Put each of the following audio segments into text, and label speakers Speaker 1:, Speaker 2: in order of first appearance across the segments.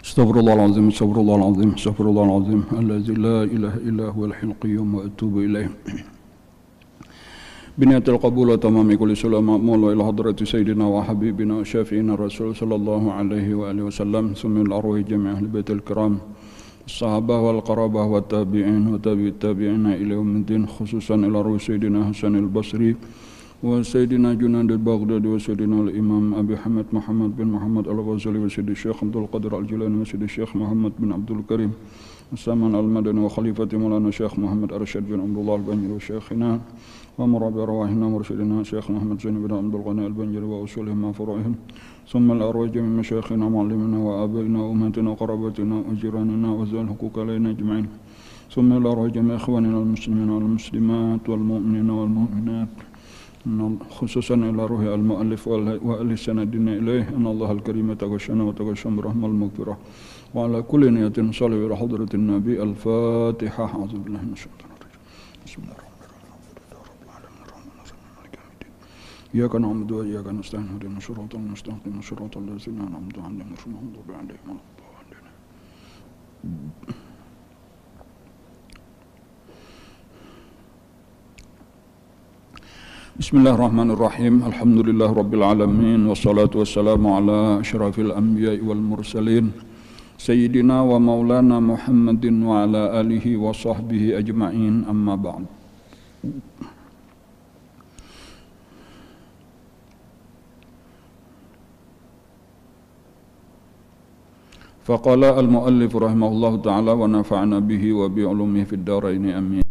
Speaker 1: Astaghfirullahaladzim, astaghfirullahaladzim, astaghfirullahaladzim, alladzi la ilaha illa huwal hayyul qayyum wa atubu ilaih. Biniatil qabul wa tamami kulli sulama mawla ila hadrati sayyidina wa habibina wa syafi'ina rasul sallallahu alaihi wa alihi wasallam sumil arwahi jami' ahli baitil kiram sahabah wal qarabah wa tabi'in wa tabi'it tabi'ina ila yaumiddin khususan ila ruhi sayyidina Hasanil Basri wa sayyidina Junaid al-Baghdadi wa sayyidina al-Imam Abi Hamid Muhammad bin Muhammad al-Ghazali wa sayyidina Syekh Abdul Qadir al-Jilani wa sayyidina Syekh Muhammad bin Abdul Karim Saman al-Madani wa khalifati Maulana Syekh Muhammad Arsyad bin Abdullah al-Banjari wa Syekhina wa murabi arwahina mursyidina Syekh Muhammad Zaini bin Abdul Ghani al-Banjari wa usulihim wa furu'ihim thumma al-arwah jami' masyayikhina mu'allimina wa abaina wa ummatina wa qarabatina wa jiranina wa zal huquq alaina ajma'in thumma al-arwah jami' ikhwanina al-muslimina wal muslimat wal mu'minina wal mu'minat khususan ila ruhi al-mu'allif wa ahli sanadina ilaih anna Allah al-karim tagashana wa tagasham rahmal maghfirah wa ala kulli niyatin salih ila hadratin nabi al-fatihah a'udzu billahi minasyaitonir rajim bismillahirrahmanirrahim iyyaka na'budu wa iyyaka nasta'in ihdinas siratal mustaqim siratal ladzina an'amta 'alaihim ghairil maghdubi 'alaihim waladdallin. Bismillahirrahmanirrahim. Alhamdulillah rabbil alamin wassalatu wassalamu ala asyrafil anbiya'i wal mursalin sayyidina wa maulana Muhammadin wa ala alihi wa sahbihi ajma'in amma ba'd. Faqala al-muallif rahimahullahu ta'ala wa nafa'ana bihi wa bi'ulumihi fid dharaini amin.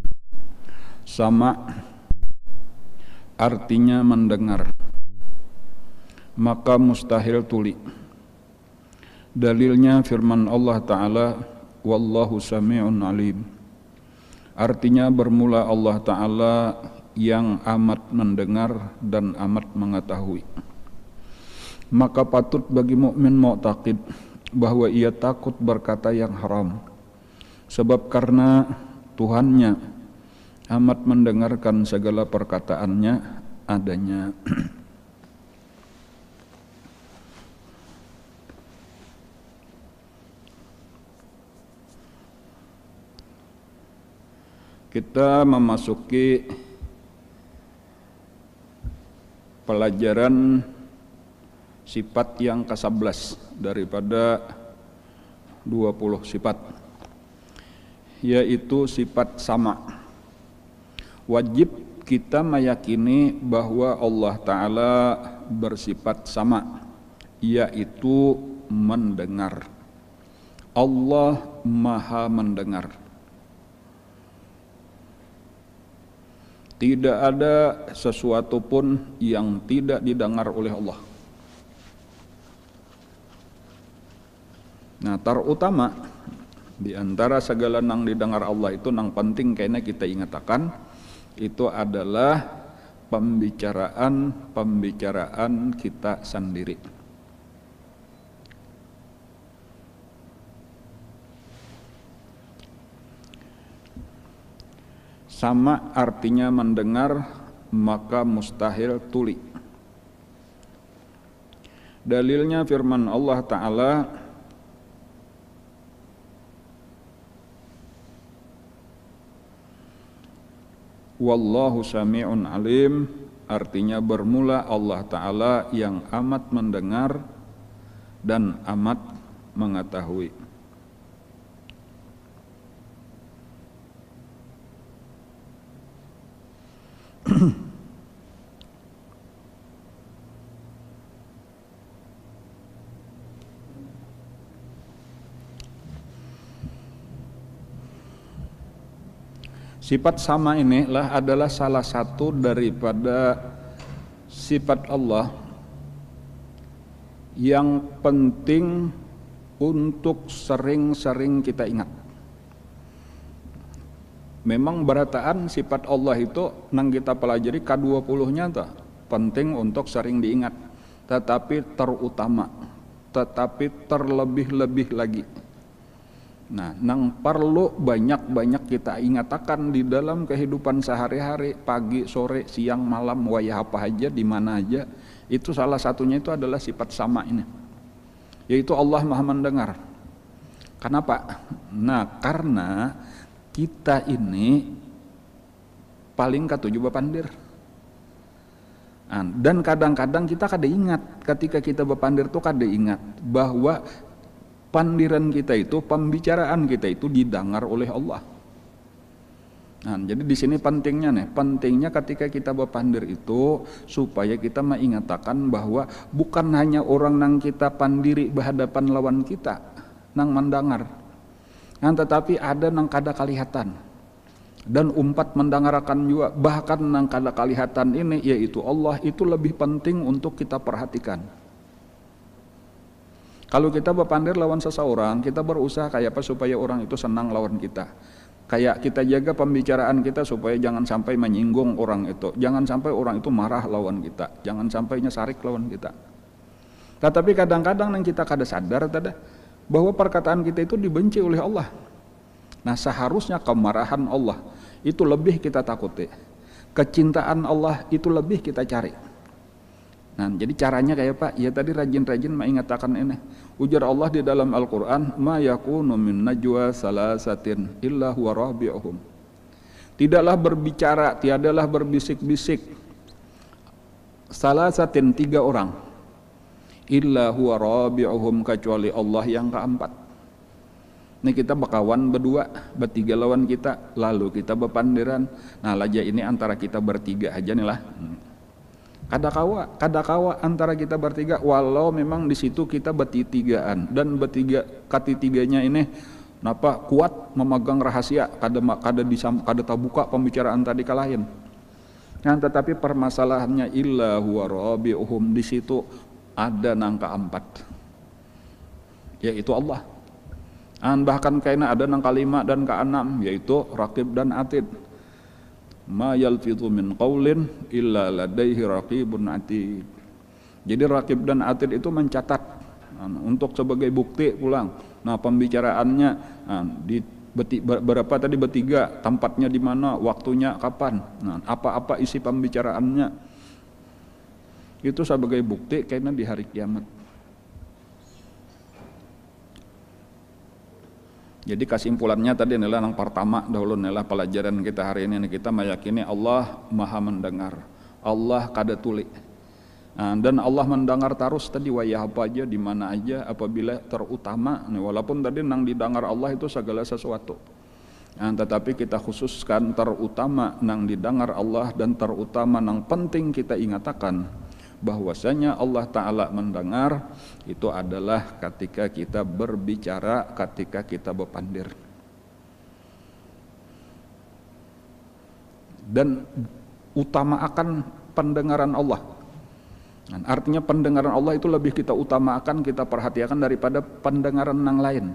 Speaker 1: Sama' artinya mendengar, maka mustahil tuli. Dalilnya firman Allah Ta'ala, wallahu sami'un alim. Artinya bermula Allah Ta'ala yang amat mendengar dan amat mengetahui. Maka patut bagi mukmin mu'taqid bahwa ia takut berkata yang haram, sebab karena Tuhannya amat mendengarkan segala perkataannya adanya. Kita memasuki pelajaran sifat yang ke-11 daripada 20 sifat, yaitu sifat sama. Wajib kita meyakini bahwa Allah Ta'ala bersifat sama, yaitu mendengar. Allah Maha mendengar. Tidak ada sesuatu pun yang tidak didengar oleh Allah. Nah, terutama di antara segala nang didengar Allah itu nang penting kayaknya kita ingatakan itu adalah pembicaraan kita sendiri. Sama artinya mendengar, maka mustahil tuli. Dalilnya firman Allah Ta'ala, wallahu sami'un alim, artinya bermula Allah Ta'ala yang amat mendengar dan amat mengetahui. Sifat sama inilah adalah salah satu daripada sifat Allah yang penting untuk sering-sering kita ingat. Memang berataan sifat Allah itu nang kita pelajari ke-20-nya tuh penting untuk sering diingat, tetapi terutama, tetapi terlebih-lebih lagi. Nah, nang perlu banyak-banyak kita ingatakan di dalam kehidupan sehari-hari, pagi, sore, siang, malam, wayah apa aja, di mana aja, itu salah satunya itu adalah sifat sama ini, yaitu Allah Maha mendengar. Kenapa? Nah, karena kita ini paling katuju bepandir. Dan kadang-kadang kita kada ingat ketika kita bepandir tuh kada ingat bahwa pandiran kita itu, pembicaraan kita itu didengar oleh Allah. Jadi di sini pentingnya ketika kita bepandir itu supaya kita mengatakan bahwa bukan hanya orang nang kita pandiri berhadapan lawan kita nang mendengar, tetapi ada nang kada kelihatan dan umpat mendengarkan juga, bahkan nang kada kelihatan ini yaitu Allah, itu lebih penting untuk kita perhatikan. Kalau kita berpandir lawan seseorang, kita berusaha kayak apa supaya orang itu senang lawan kita. Kayak kita jaga pembicaraan kita supaya jangan sampai menyinggung orang itu, jangan sampai orang itu marah lawan kita, jangan sampai nyesarik lawan kita. Tetapi kadang-kadang yang kita kada sadar bahwa perkataan kita itu dibenci oleh Allah. Nah, seharusnya kemarahan Allah itu lebih kita takuti, kecintaan Allah itu lebih kita cari. Nah, jadi caranya kayak Pak, ya tadi rajin-rajin mengatakan ini. Ujar Allah di dalam Al-Quran, ma yakunu min najwa salasatin illa huwa rabi'uhum. Tidaklah berbicara, tiadalah berbisik-bisik salasatin 3 orang, illa huwa rabi'uhum, kecuali Allah yang keempat. Ini kita berkawan berdua, bertiga lawan kita, lalu kita berpandiran. Nah, laja ini antara kita bertiga aja nih lah. Kada kawa antara kita bertiga, walau memang di situ kita bertigaan dan bertiga ketitiganya ini napa kuat memegang rahasia, kada tabuka pembicaraan tadi kalahin. Nah, tetapi permasalahannya illa huwa rabi'uhum, di situ ada nang keempat, yaitu Allah. Bahkan kayaknya ada nang kelima dan keenam, yaitu raqib dan atid. Ma yalfidhu min qaulin illa ladaihi raqibun atid. Jadi raqib dan atid itu mencatat untuk sebagai bukti pulang. Nah, pembicaraannya berapa tadi, bertiga, tempatnya di mana, waktunya kapan, apa-apa isi pembicaraannya, itu sebagai bukti kayaknya di hari kiamat. Jadi kesimpulannya tadi adalah yang pertama dahulu adalah pelajaran kita hari ini, kita meyakini Allah Maha mendengar, Allah kada tuli. Dan Allah mendengar terus tadi wayah apa aja, di mana aja, apabila terutama walaupun tadi nang didengar Allah itu segala sesuatu. Tetapi kita khususkan terutama nang didengar Allah, dan terutama nang penting kita ingatakan bahwasanya Allah Ta'ala mendengar itu adalah ketika kita berbicara, ketika kita berpandir. Dan utamakan pendengaran Allah. Artinya pendengaran Allah itu lebih kita utamakan, kita perhatikan daripada pendengaran yang lain.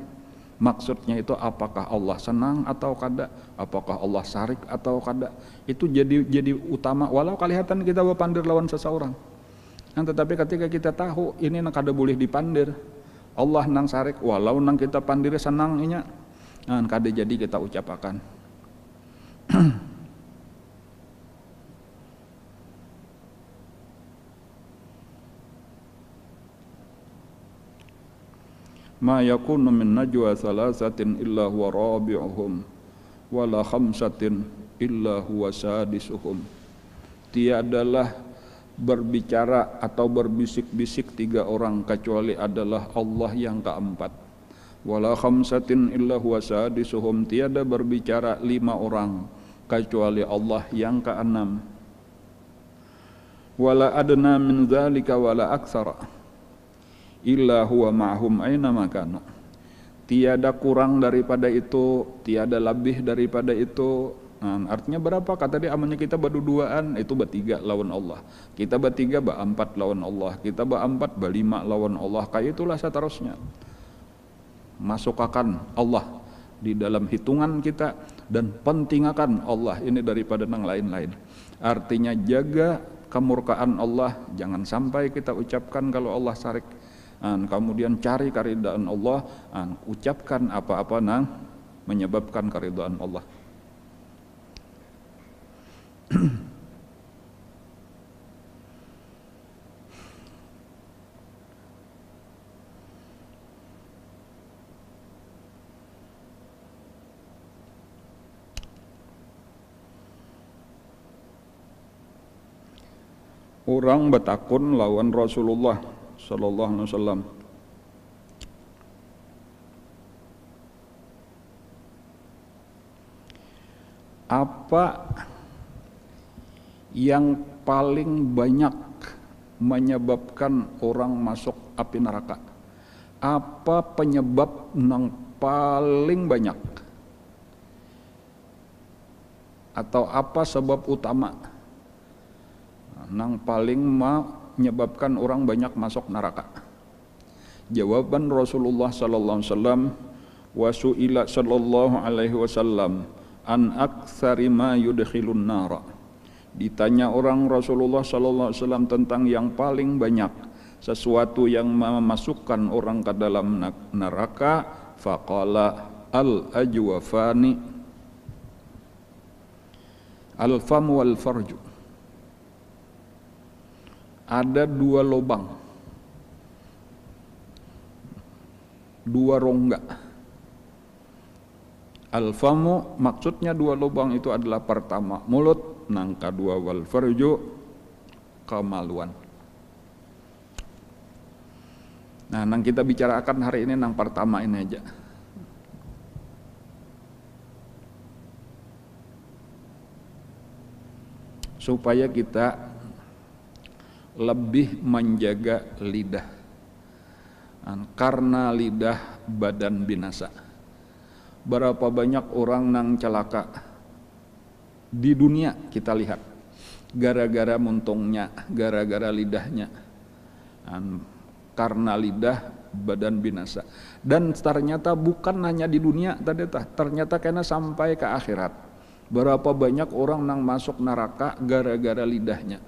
Speaker 1: Maksudnya itu apakah Allah senang atau kada, apakah Allah sarik atau kada, itu jadi utama walau kelihatan kita berpandir lawan seseorang. Tetapi ketika kita tahu ini nang kada boleh dipandir, Allah nang sarik, walau nang kita pandir senang inya, kada jadi kita ucapakan. Ma yakunu min najwa salasatin illa huwa rabi'uhum wala khamsatin illa huwa sadisuhum. Tiadalah berbicara atau berbisik-bisik 3 orang kecuali adalah Allah yang keempat. Wala khamsatin illa huwa sadisuhum, tiada berbicara 5 orang kecuali Allah yang keenam. Wala adna min dzalika wala aktsara illa huwa ma'hum aina makanu. Tiada kurang daripada itu, tiada lebih daripada itu. Artinya berapa? Kata dia, amannya kita berduaan itu bertiga lawan Allah, kita bertiga berempat lawan Allah, kita berempat berlima lawan Allah. Kayak itulah seterusnya. Masukkan Allah di dalam hitungan kita dan pentingkan Allah ini daripada yang lain-lain. Artinya jaga kemurkaan Allah, jangan sampai kita ucapkan kalau Allah sarik. Kemudian cari keridaan Allah, ucapkan apa-apa nang menyebabkan keridaan Allah. orang bertakun lawan Rasulullah sallallahu alaihi wasallam, apa yang paling banyak menyebabkan orang masuk api neraka? Apa penyebab yang paling banyak? Atau apa sebab utama yang paling menyebabkan orang banyak masuk neraka? Jawaban Rasulullah sallallahu alaihi wasallam, wa su'ila sallallahu alaihi wasallam an aktsari ma yudkhilun nara. Ditanya orang Rasulullah sallallahu alaihi wasallam tentang yang paling banyak sesuatu yang memasukkan orang ke dalam neraka, faqala al ajwafani al fam wal farju. Ada dua lubang, dua rongga. Al-famu maksudnya dua lubang itu adalah pertama mulut, nang kedua wal farju kemaluan. Nah, nang kita bicarakan hari ini nang pertama ini aja. Supaya kita lebih menjaga lidah. Karena lidah badan binasa. Berapa banyak orang nang celaka di dunia kita lihat gara-gara muntungnya, gara-gara lidahnya. Karena lidah badan binasa. Dan ternyata bukan hanya di dunia tadi, ternyata karena sampai ke akhirat. Berapa banyak orang nang masuk neraka gara-gara lidahnya.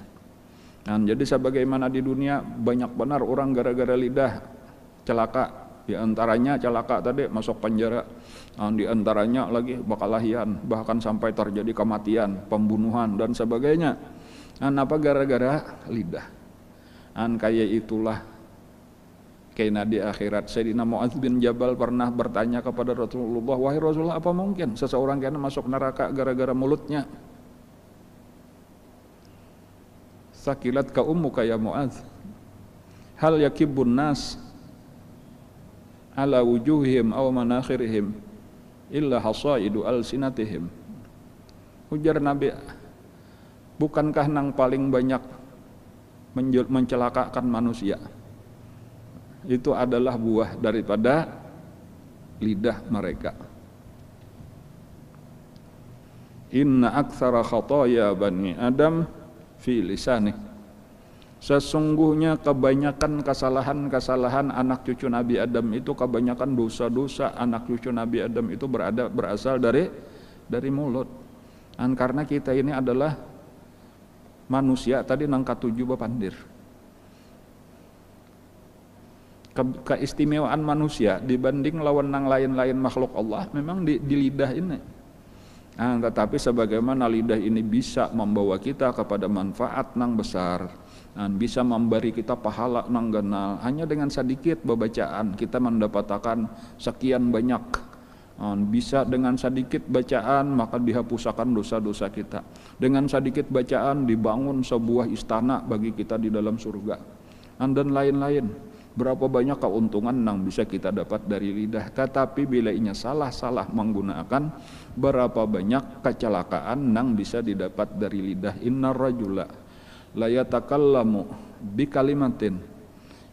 Speaker 1: Jadi sebagaimana di dunia banyak benar orang gara-gara lidah celaka. Di antaranya celaka tadi masuk penjara, di antaranya lagi bakalahian, bahkan sampai terjadi kematian, pembunuhan dan sebagainya. Apa gara-gara lidah. Kayak itulah kena di akhirat. Sayyidina Mu'adz bin Jabal pernah bertanya kepada Rasulullah, wahai Rasulullah, apa mungkin seseorang kena masuk neraka gara-gara mulutnya? Sakilat ka ummuka ya Mu'adz, hal yakibun nas ala wujuhihim aw manakhirihim illa hasaidu alsinatihim. Ujar Nabi, bukankah nang paling banyak mencelakakan manusia itu adalah buah daripada lidah mereka. Inna aktsara khataya bani Adam fi lisanih. Sesungguhnya kebanyakan kesalahan-kesalahan anak cucu Nabi Adam itu, kebanyakan dosa-dosa anak cucu Nabi Adam itu berasal dari mulut. Karena kita ini adalah manusia tadi nang katujuh bapandir. Keistimewaan manusia dibanding lawan nang lain-lain makhluk Allah memang di lidah ini. Tetapi sebagaimana lidah ini bisa membawa kita kepada manfaat nang besar, bisa memberi kita pahala nang ganal, hanya dengan sedikit bacaan kita mendapatkan sekian banyak. Bisa dengan sedikit bacaan maka dihapuskan dosa-dosa kita. Dengan sedikit bacaan dibangun sebuah istana bagi kita di dalam surga, dan lain-lain. Berapa banyak keuntungan yang bisa kita dapat dari lidah. Tetapi bila inya salah-salah menggunakan, berapa banyak kecelakaan yang bisa didapat dari lidah. Innar rajula la yatakallamu bi kalimatin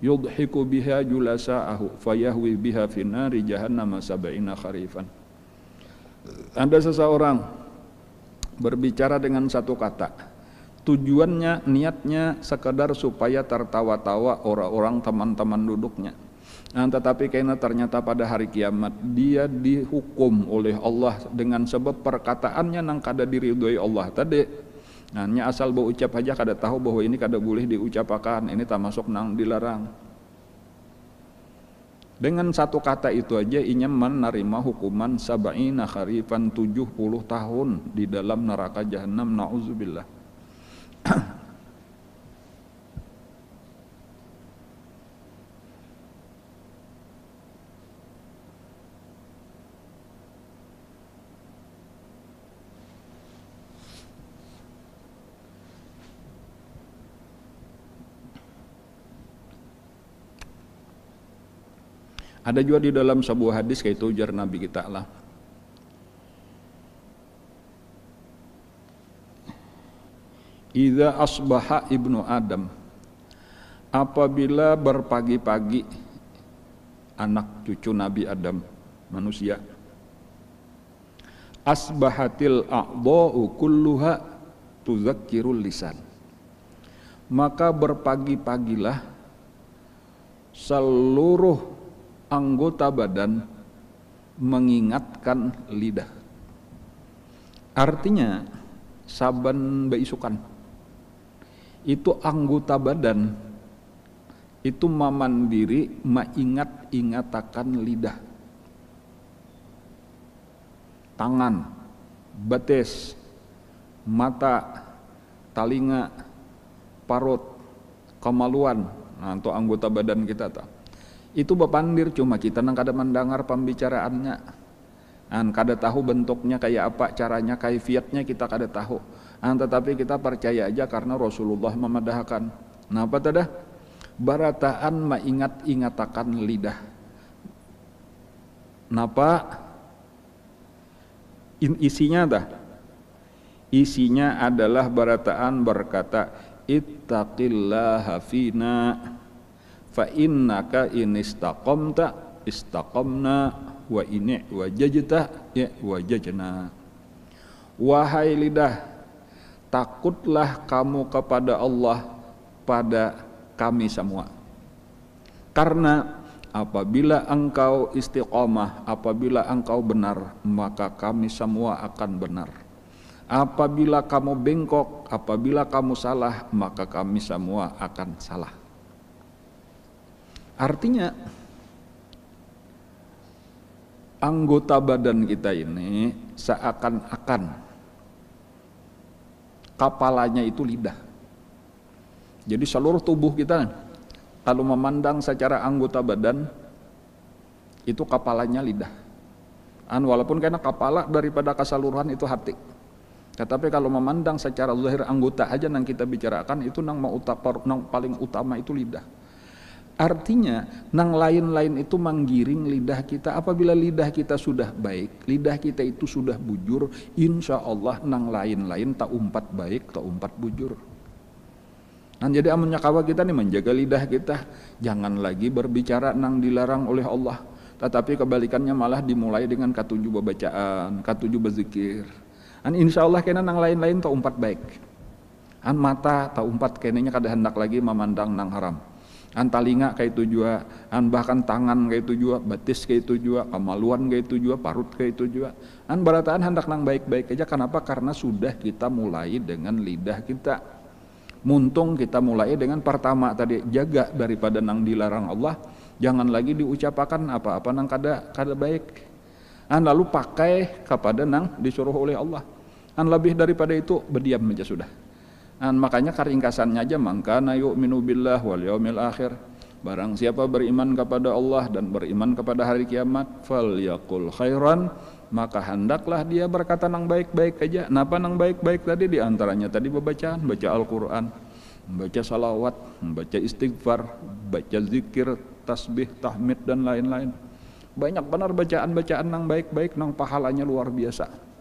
Speaker 1: yudhiku biha julasa'ahu fayahwi biha finari jahannama sab'ina kharifan. Ada seseorang berbicara dengan satu kata, tujuannya, niatnya sekadar supaya tertawa-tawa orang-orang teman-teman duduknya. Tetapi karena ternyata pada hari kiamat dia dihukum oleh Allah dengan sebab perkataannya nang kada diridhoi Allah tadi. Nya asal bau ucap aja kada tahu bahwa ini kada boleh diucapkan, ini tak masuk nang dilarang. Dengan satu kata itu aja inya menerima hukuman sab'ina kharifan, 70 tahun di dalam neraka jahanam, na'udzubillah. Ada juga di dalam sebuah hadis kayak itu ujar Nabi kita lah. Idza asbaha ibnu Adam, apabila berpagi-pagi anak cucu Nabi Adam manusia, asbahatil a'dha'u kulluha tuzakkirul lisan, maka berpagi-pagilah seluruh anggota badan mengingatkan lidah. Artinya saban beisukan itu anggota badan itu mamandiri maingat-ingatakan lidah, tangan, betis, mata, talinga, parut, kemaluan. Nah, untuk anggota badan kita tak. Itu bapandir cuma kita nang kada mendengar pembicaraannya. Kada tahu bentuknya kayak apa, caranya, kaifiatnya kita kada tahu. Tetapi kita percaya aja karena Rasulullah memadahkan. Nah, apa tadi? Barataan maingat-ingatakan lidah. Napa? Isinya dah. Isinya adalah barataan berkata, ittaqillaha fina fa innaka in istaqamta istaqamna wa in wajajta ya wajajna. Wahai lidah, takutlah kamu kepada Allah pada kami semua. Karena apabila engkau istiqamah, apabila engkau benar, maka kami semua akan benar. Apabila kamu bengkok, apabila kamu salah, maka kami semua akan salah. Artinya anggota badan kita ini seakan-akan kapalanya itu lidah. Jadi seluruh tubuh kita kalau memandang secara anggota badan itu kapalanya lidah. Walaupun karena kepala daripada keseluruhan itu hati. Tetapi kalau memandang secara zahir anggota aja yang kita bicarakan itu nang paling utama itu lidah. Artinya nang lain-lain itu menggiring lidah kita. Apabila lidah kita sudah baik, lidah kita itu sudah bujur, insya Allah nang lain-lain tak umpat baik, tak umpat bujur. Nah, jadi amunnya kawa kita nih menjaga lidah kita, jangan lagi berbicara nang dilarang oleh Allah. Tetapi kebalikannya malah dimulai dengan katujuh bacaan, katujuh berzikir. Insya Allah kena nang lain-lain tak umpat baik. Mata tak umpat kenanya kada hendak lagi memandang nang haram. Talinga kayak itu juga, bahkan tangan kayak itu juga, betis kayak itu juga, kemaluan kayak itu juga, parut kayak itu juga. Barataan hendak nang baik-baik aja. Kenapa? Karena sudah kita mulai dengan lidah kita. Muntung kita mulai dengan pertama tadi, jaga daripada nang dilarang Allah. Jangan lagi diucapkan apa-apa nang kada baik. Lalu pakai kepada nang disuruh oleh Allah. Lebih daripada itu berdiam aja sudah. Makanya keringkasannya aja, mangkana yu'minu billah wal yaumil akhir, barang siapa beriman kepada Allah dan beriman kepada hari kiamat, falyaqul khairan, maka hendaklah dia berkata nang baik-baik aja. Napa nang baik-baik tadi? Diantaranya tadi bacaan, baca Al-Quran, baca salawat, baca istighfar, baca zikir, tasbih, tahmid dan lain-lain. Banyak benar bacaan-bacaan nang baik-baik, nang pahalanya luar biasa.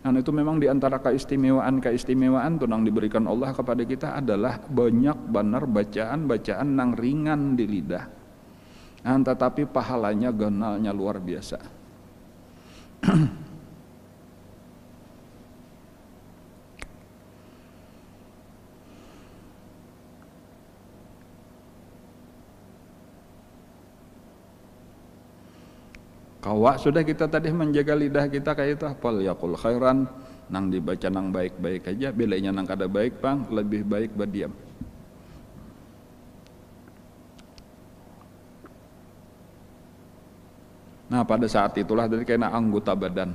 Speaker 1: Itu memang diantara keistimewaan tuh yang diberikan Allah kepada kita adalah banyak benar bacaan-bacaan nang ringan di lidah, tetapi pahalanya ganalnya luar biasa. Kawa sudah kita tadi menjaga lidah kita kayak itu, fal yaqul khairan, nang dibaca nang baik-baik aja, belenya nang kada baik bang, lebih baik berdiam. Nah, pada saat itulah dari kena anggota badan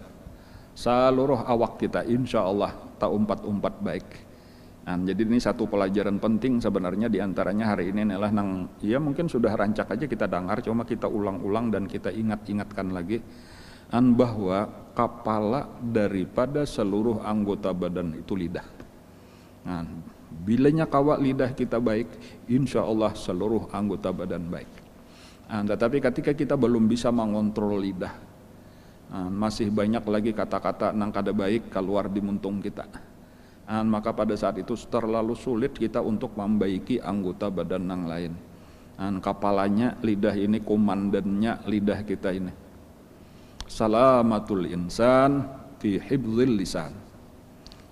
Speaker 1: seluruh awak kita insya Allah tak umpat-umpat baik. Jadi ini satu pelajaran penting sebenarnya, diantaranya hari ini adalah nang ya mungkin sudah rancak aja kita dengar, cuma kita ulang-ulang dan kita ingat-ingatkan lagi bahwa kepala daripada seluruh anggota badan itu lidah. Bilanya kawak lidah kita baik, insya Allah seluruh anggota badan baik. Tetapi ketika kita belum bisa mengontrol lidah, masih banyak lagi kata-kata nang kada baik keluar di muntung kita, maka pada saat itu terlalu sulit kita untuk membaiki anggota badan yang lain. Kepalanya lidah ini, komandannya lidah kita ini. Salamatul insan fi hifdzil lisan.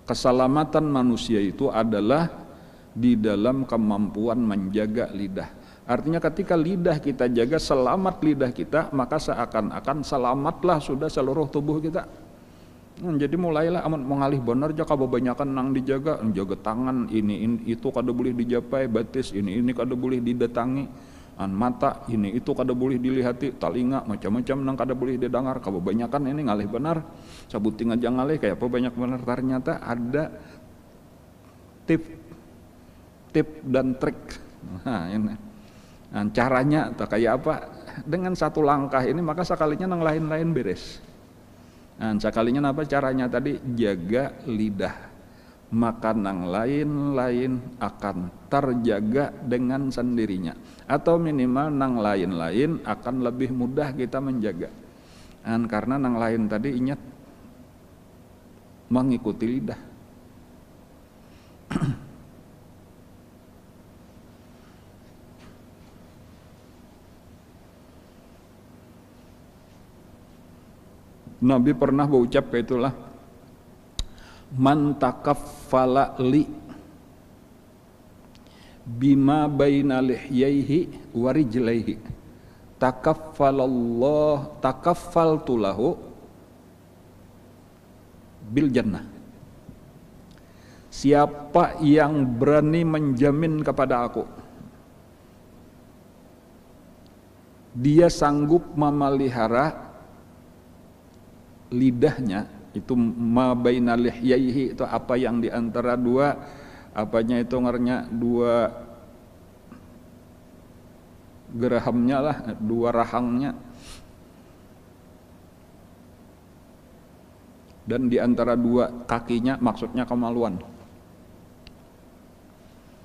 Speaker 1: Keselamatan manusia itu adalah di dalam kemampuan menjaga lidah. Artinya ketika lidah kita jaga, selamat lidah kita, maka seakan-akan selamatlah sudah seluruh tubuh kita. Jadi mulailah amun mengalih benar aja kebanyakan nang dijaga, jaga tangan ini itu kada boleh dijapai, batis ini kada boleh didatangi, mata ini itu kada boleh dilihati, telinga macam-macam nang kada boleh didengar, kebanyakan ini ngalih benar, sabuting aja ngalih kayak apa banyak benar. Ternyata ada tip dan trik. Ini caranya tak kayak apa, dengan satu langkah ini maka sekalinya nang lain-lain beres. Sekalinya apa caranya tadi? Jaga lidah, maka nang lain-lain akan terjaga dengan sendirinya, atau minimal nang lain-lain akan lebih mudah kita menjaga. Karena nang lain tadi ingat mengikuti lidah. Nabi pernah berucap kayak itulah, man takaffala li bima baina lihyaihi wa rijlaihi takaffaltu lahu bil jannah. Siapa yang berani menjamin kepada aku, dia sanggup memelihara lidahnya, itu ma baina lihyaihi, itu apa yang di antara dua apanya itu ngarnya, dua gerahamnya lah, dua rahangnya, dan di antara dua kakinya, maksudnya kemaluan.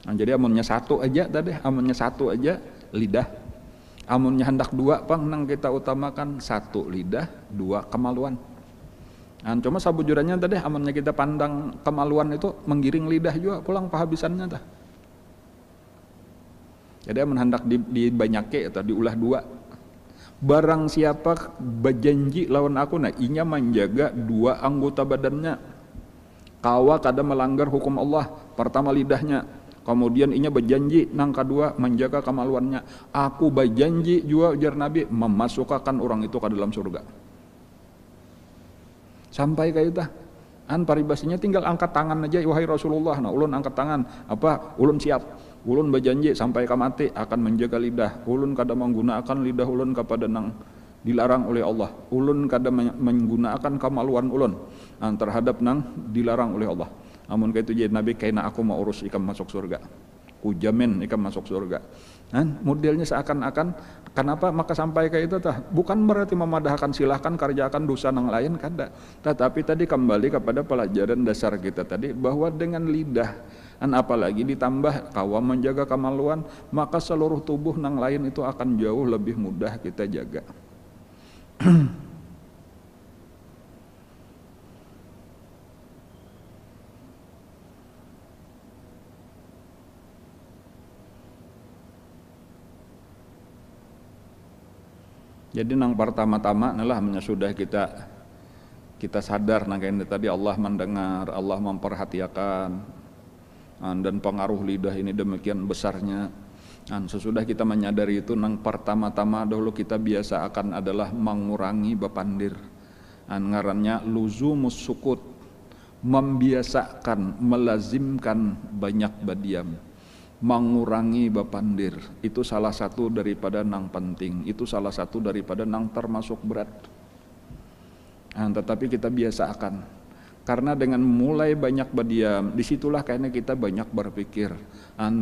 Speaker 1: Jadi amunnya satu aja lidah, amunnya hendak dua pang nang kita utamakan, satu lidah, dua kemaluan. Cuma sabujurannya tadi amunnya kita pandang kemaluan itu menggiring lidah juga pulang pahabisannya tah. Jadi amun hendak dibanyake atau diulah dua. Barang siapa berjanji lawan aku, nah inya menjaga dua anggota badannya, kawa kada melanggar hukum Allah. Pertama lidahnya, kemudian inya berjanji nang kedua menjaga kemaluannya. Aku berjanji juga ujar Nabi memasukkan orang itu ke dalam surga. Sampai kayak itu, paribasinya tinggal angkat tangan aja, wahai Rasulullah. Nah, ulun angkat tangan, ulun siap, ulun berjanji sampai ke mati akan menjaga lidah. Ulun kada menggunakan lidah ulun kepada nang dilarang oleh Allah. Ulun kada menggunakan kemaluan ulun terhadap nang dilarang oleh Allah. Amun kayak itu jadi Nabi, kaina aku mau urus ikam masuk surga, ku jamin ikam masuk surga. Modelnya seakan-akan, kenapa maka sampai kayak itu tah? Bukan berarti memadahkan silahkan kerjakan dosa nang lain, kada. Tetapi tadi kembali kepada pelajaran dasar kita tadi, bahwa dengan lidah, apalagi ditambah kawa menjaga kemaluan, maka seluruh tubuh nang lain itu akan jauh lebih mudah kita jaga. Jadi nang pertama-tama adalah sudah kita sadar nang kayak tadi, Allah mendengar, Allah memperhatikan, dan pengaruh lidah ini demikian besarnya. Sesudah kita menyadari itu, nang pertama-tama dahulu kita biasa akan adalah mengurangi bepandir. Ngarannya luzumus sukut, membiasakan, melazimkan banyak badiam. Mengurangi bepandir, itu salah satu daripada nang penting, itu salah satu daripada nang termasuk berat. Tetapi kita biasakan, karena dengan mulai banyak berdiam, disitulah kayaknya kita banyak berpikir,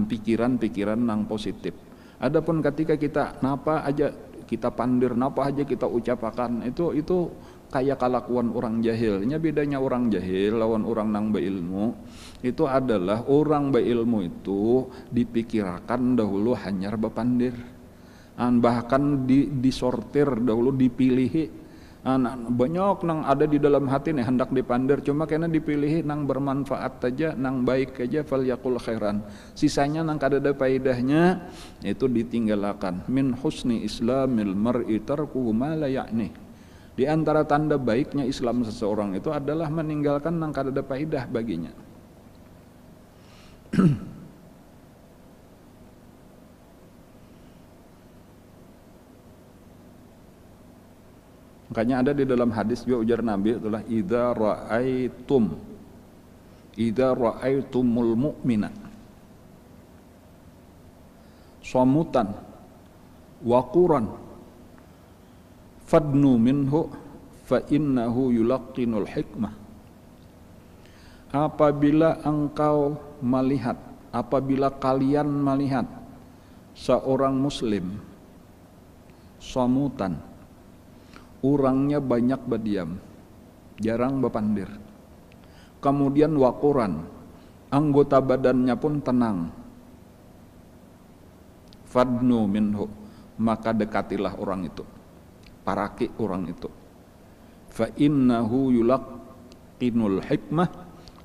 Speaker 1: pikiran-pikiran nang positif. Adapun ketika kita napa aja kita pandir, napa aja kita ucapakan, itu kayak kelakuan orang jahilnya. Bedanya orang jahil lawan orang nang berilmu itu adalah, orang berilmu itu dipikirkan dahulu hanyar bepandir. bahkan disortir dahulu, dipilih. Banyak nang ada di dalam hati nih hendak dipandir, cuma karena dipilih nang bermanfaat aja, nang baik aja, falyaqul khairan. Sisanya nang kada ada faedahnya itu ditinggalkan. Min husni islamil mar'i tarkuhu ma la ya'ni. Di antara tanda baiknya Islam seseorang itu adalah meninggalkan nang kada ada faedah baginya. Makanya ada di dalam hadis juga ujar Nabi itulah idza ra'aitumul mu'mina samutan waquran fadnu minhu fa innahu yulaqqinul hikmah. Apabila kalian melihat seorang muslim samutan, orangnya banyak berdiam, jarang berpandir. Kemudian waquran, anggota badannya pun tenang. Fadnu minhu, maka dekatilah orang itu, paraki orang itu. Fa innahu yulaqqinul hikmah,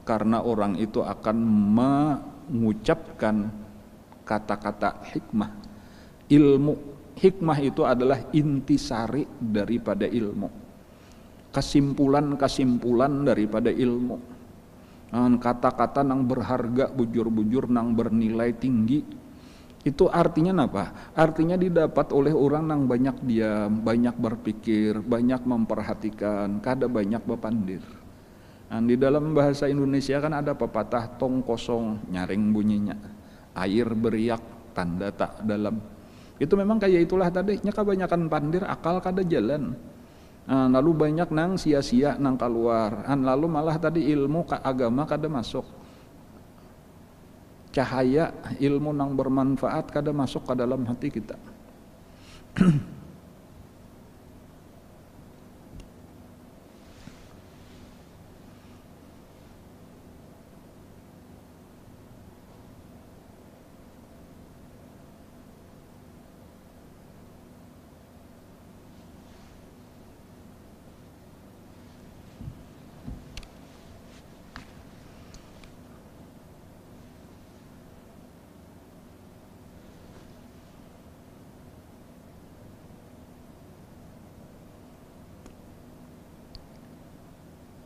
Speaker 1: karena orang itu akan mengucapkan kata-kata hikmah. Ilmu hikmah itu adalah intisari daripada ilmu, kesimpulan daripada ilmu. Kata-kata nang berharga, bujur-bujur nang bernilai tinggi. Itu artinya apa? Artinya didapat oleh orang nang banyak diam, banyak berpikir, banyak memperhatikan, kada banyak berpandir. Di dalam bahasa Indonesia kan ada pepatah tong kosong nyaring bunyinya, air beriak tanda tak dalam. Itu memang kayak itulah tadi, nya kebanyakan pandir akal kada jalan. Lalu banyak nang sia-sia nang keluar. Lalu malah tadi ilmu agama kada masuk. Cahaya ilmu nang bermanfaat kada masuk ke dalam hati kita.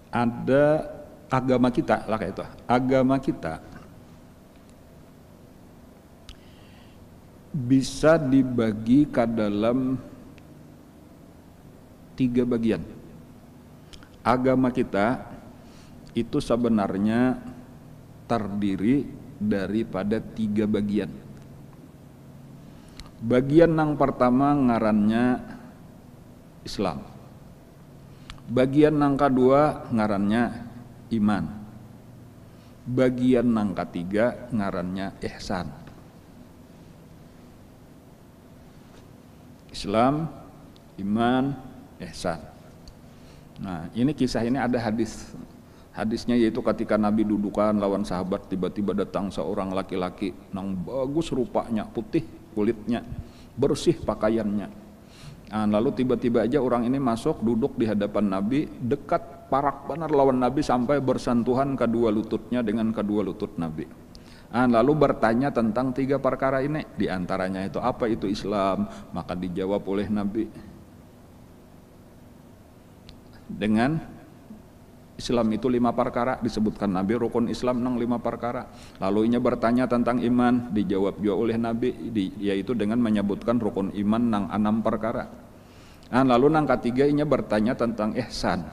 Speaker 1: Ada agama kita lah kayak itu. Agama kita bisa dibagi ke dalam 3 bagian. Agama kita itu sebenarnya terdiri daripada 3 bagian. Bagian yang pertama ngarannya Islam. Bagian yang kedua ngarannya iman. Bagian yang ketiga ngarannya ihsan. Islam, iman, ihsan. Nah, ini kisah ini ada hadisnya, yaitu ketika Nabi dudukan lawan sahabat, tiba-tiba datang seorang laki-laki nang bagus rupanya, putih kulitnya, bersih pakaiannya. Lalu tiba-tiba aja orang ini masuk, duduk di hadapan Nabi, dekat parak benar lawan Nabi sampai bersentuhan kedua lututnya dengan kedua lutut Nabi. Lalu bertanya tentang 3 perkara ini, di antaranya itu apa itu Islam, maka dijawab oleh Nabi dengan Islam itu 5 perkara, disebutkan Nabi rukun Islam nang 5 perkara. Lalu inya bertanya tentang iman, dijawab juga oleh Nabi, yaitu dengan menyebutkan rukun iman nang 6 perkara. Lalu nang ketiga inya bertanya tentang ihsan.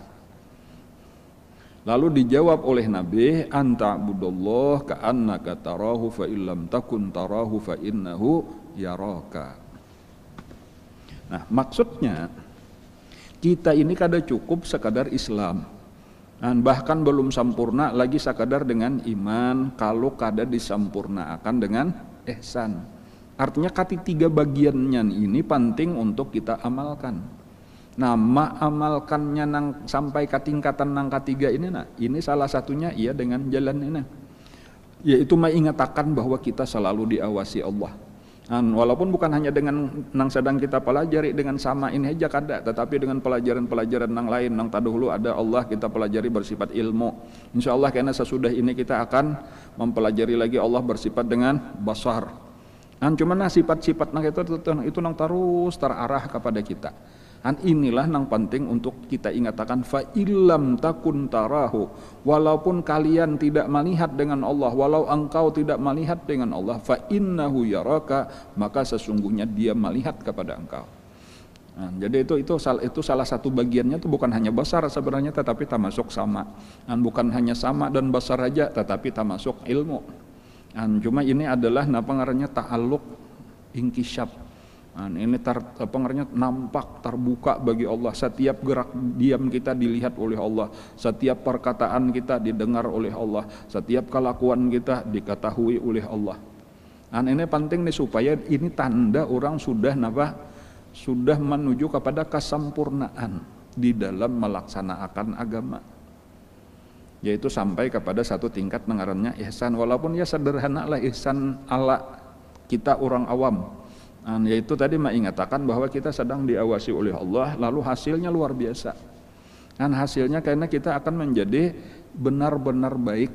Speaker 1: Lalu dijawab oleh Nabi, anta budallah ka'annaka tarahu fa illam takun tarahu fa innahu yaraka. Nah, maksudnya kita ini kada cukup sekadar Islam. Bahkan belum sempurna lagi sekadar dengan iman kalau kada disempurnakan dengan ihsan. Artinya ketiga bagiannya ini penting untuk kita amalkan. Nah, amalkannya sampai ke tingkatan nang ketiga ini, ini salah satunya ia dengan jalan ini, yaitu mengatakan bahwa kita selalu diawasi Allah. Walaupun bukan hanya dengan nang sedang kita pelajari dengan sama ini aja kada, tetapi dengan pelajaran-pelajaran nang lain nang tadahulu ada Allah kita pelajari bersifat ilmu. Insyaallah karena sesudah ini kita akan mempelajari lagi Allah bersifat dengan basar. Cuman sifat-sifat nang itu nang terus terarah kepada kita. Inilah yang penting untuk kita ingatkan, fa illam takun tarahu, walaupun kalian tidak melihat dengan Allah, walau engkau tidak melihat dengan Allah, fa innahu yaraka, maka sesungguhnya dia melihat kepada engkau. Jadi itu salah satu bagiannya itu bukan hanya basar sebenarnya, tetapi termasuk sama. Bukan hanya sama dan basar saja, tetapi termasuk ilmu. Cuma ini adalah ngarannya ta'alluq inkisyaf. Ini nampak terbuka bagi Allah. Setiap gerak diam kita dilihat oleh Allah. Setiap perkataan kita didengar oleh Allah. Setiap kelakuan kita diketahui oleh Allah. Ini penting nih supaya ini tanda orang sudah menuju kepada kesempurnaan di dalam melaksanakan agama. Yaitu sampai kepada satu tingkat ngarannya ihsan. Walaupun ya sederhana lah ihsan ala kita orang awam. Yaitu tadi mengatakan bahwa kita sedang diawasi oleh Allah, lalu hasilnya luar biasa. Hasilnya karena kita akan menjadi benar-benar baik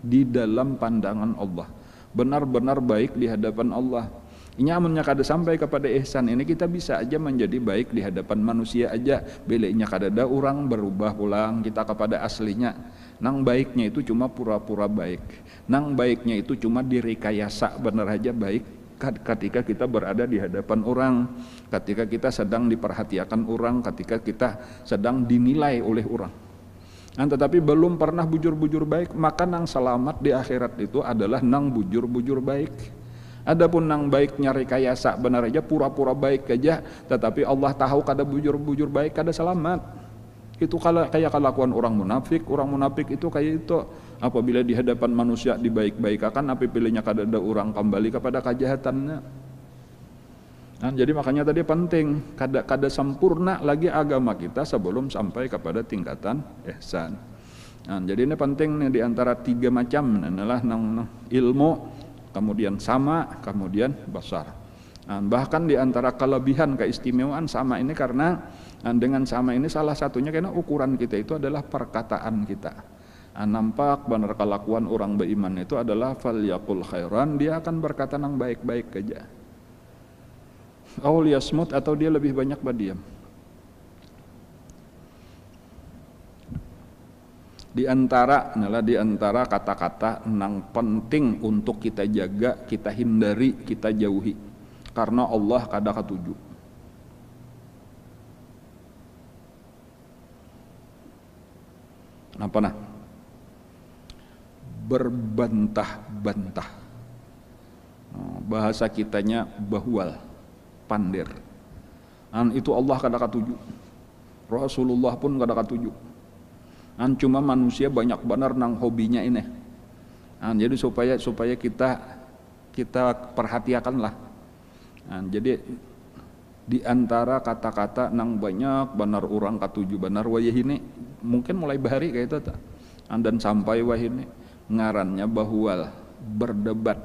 Speaker 1: di dalam pandangan Allah, benar-benar baik di hadapan Allah. Ini amunnya kada sampai kepada ihsan ini, kita bisa aja menjadi baik di hadapan manusia aja. Beleknya kada ada orang berubah pulang kita kepada aslinya. Nang baiknya itu cuma pura-pura baik. Nang baiknya itu cuma direkayasa benar aja baik. Ketika kita berada di hadapan orang, ketika kita sedang diperhatikan orang, ketika kita sedang dinilai oleh orang. Tetapi belum pernah bujur-bujur baik, maka nang selamat di akhirat itu adalah nang bujur-bujur baik. Adapun nang baik nyari kayasa benar aja pura-pura baik aja, tetapi Allah tahu kada bujur-bujur baik kada selamat. Itu kayak kelakuan orang munafik itu kayak itu. Apabila di hadapan manusia dibaik-baikakan, apabila kada ada orang kembali kepada kejahatannya. Jadi makanya tadi penting kada sempurna lagi agama kita sebelum sampai kepada tingkatan ihsan. Jadi ini penting nih, di antara tiga macam adalah ilmu, kemudian sama, kemudian basar. Bahkan di antara kelebihan keistimewaan sama ini karena dengan sama ini salah satunya karena ukuran kita itu adalah perkataan kita. Nampak benar kelakuan orang beriman itu adalah falyaqul khairan, dia akan berkata yang baik-baik aja. Aul yasmut, atau dia lebih banyak berdiam. Di antara kata-kata yang penting untuk kita jaga, kita hindari, kita jauhi. Karena Allah kada katuju. Apa nah? Berbantah-bantah. Bahasa kitanya bahwal, pandir. Itu Allah kada katuju. Rasulullah pun kada katuju. Cuma manusia banyak benar nang hobinya ini. Jadi supaya kita perhatikanlah. Jadi di antara kata-kata nang banyak benar orang katuju benar wayah ini mungkin mulai bahari kayak itu dan sampai wah ini ngarannya bahwal, berdebat,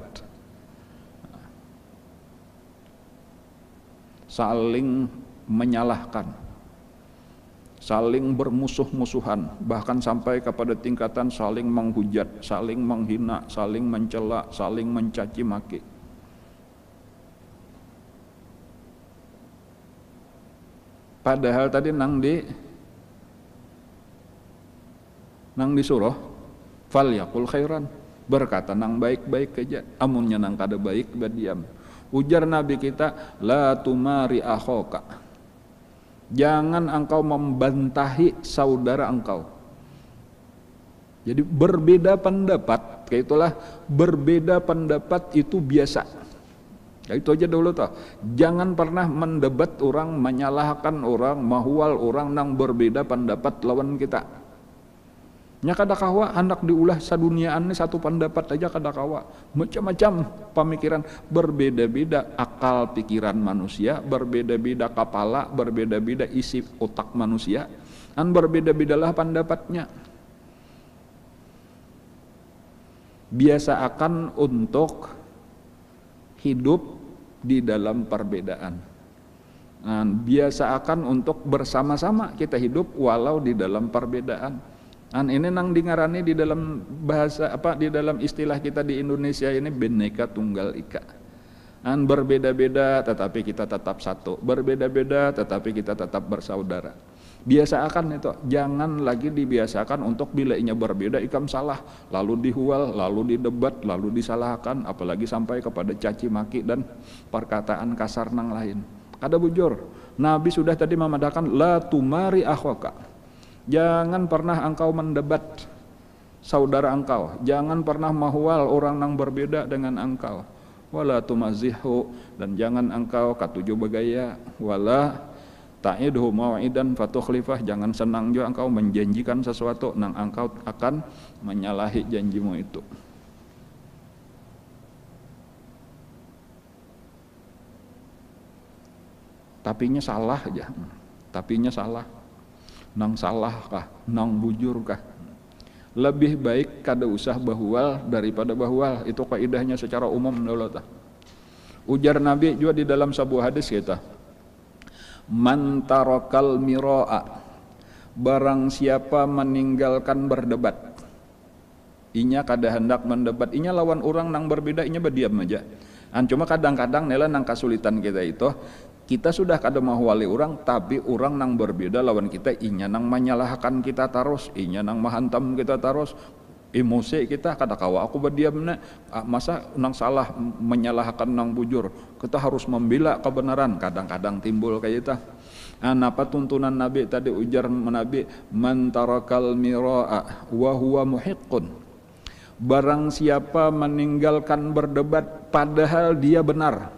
Speaker 1: saling menyalahkan, saling bermusuh-musuhan, bahkan sampai kepada tingkatan saling menghujat, saling menghina, saling mencela, saling mencaci maki. Padahal tadi nang disuruh falyaqul khairan, berkata nang baik-baik aja. Amunnya nang kada baik berdiam. Ujar Nabi kita, la tumari akhaka, jangan engkau membantahi saudara engkau. Jadi berbeda pendapat, kayak itulah berbeda pendapat itu biasa. Ya itu aja dulu toh. Jangan pernah mendebat orang, menyalahkan orang, mahwal orang nang berbeda pendapat lawan kita. Nya kada kawa hendak diulah saduniaan ini satu pendapat aja kada kawa. Macam-macam pemikiran, berbeda-beda akal pikiran manusia, berbeda-beda kepala, berbeda-beda isi otak manusia, dan berbeda-bedalah pendapatnya. Biasakan untuk hidup di dalam perbedaan. Nah, biasakan untuk bersama-sama kita hidup walau di dalam perbedaan. Nah, ini nang dingarani di dalam bahasa di dalam istilah kita di Indonesia ini Bhinneka Tunggal Ika. Nah, berbeda-beda tetapi kita tetap satu, berbeda-beda tetapi kita tetap bersaudara. Biasakan itu, jangan lagi dibiasakan untuk bila inya berbeda ikam salah, lalu dihual, lalu didebat, lalu disalahkan, apalagi sampai kepada caci maki dan perkataan kasar nang lain. Kada bujur, Nabi sudah tadi memadakan la tumari akhwaka. Jangan pernah engkau mendebat saudara engkau, jangan pernah mahual orang nang berbeda dengan engkau. Wala tumazihu, dan jangan engkau katuju begaya, wala ta'idhu mau'idan fatukhlifah, jangan senang juga engkau menjanjikan sesuatu nang engkau akan menyalahi janjimu itu. Tapinya salah aja, tapinya salah. Nang salah kah, nang bujur kah? Lebih baik kada usah bahual daripada bahual. Itu kaidahnya secara umum dulu tah. Ujar Nabi juga di dalam sebuah hadis kita, man tarakal miraa, barang siapa meninggalkan berdebat. Inya kada hendak mendebat, inya lawan orang nang berbeda, inya berdiam aja. Cuma kadang-kadang nela nang kesulitan kita itu, kita sudah kada mahwali orang, tapi orang nang berbeda lawan kita, inya nang menyalahkan kita terus, inya nang menghantam kita terus. Emosi kita kada kawa aku berdiam masa nang salah menyalahkan nang bujur, kita harus membela kebenaran. Kadang-kadang timbul kayak itu. Apa tuntunan Nabi tadi? Ujar Nabi, man tarakal miraa wa huwa muhiqqun, barang siapa meninggalkan berdebat padahal dia benar,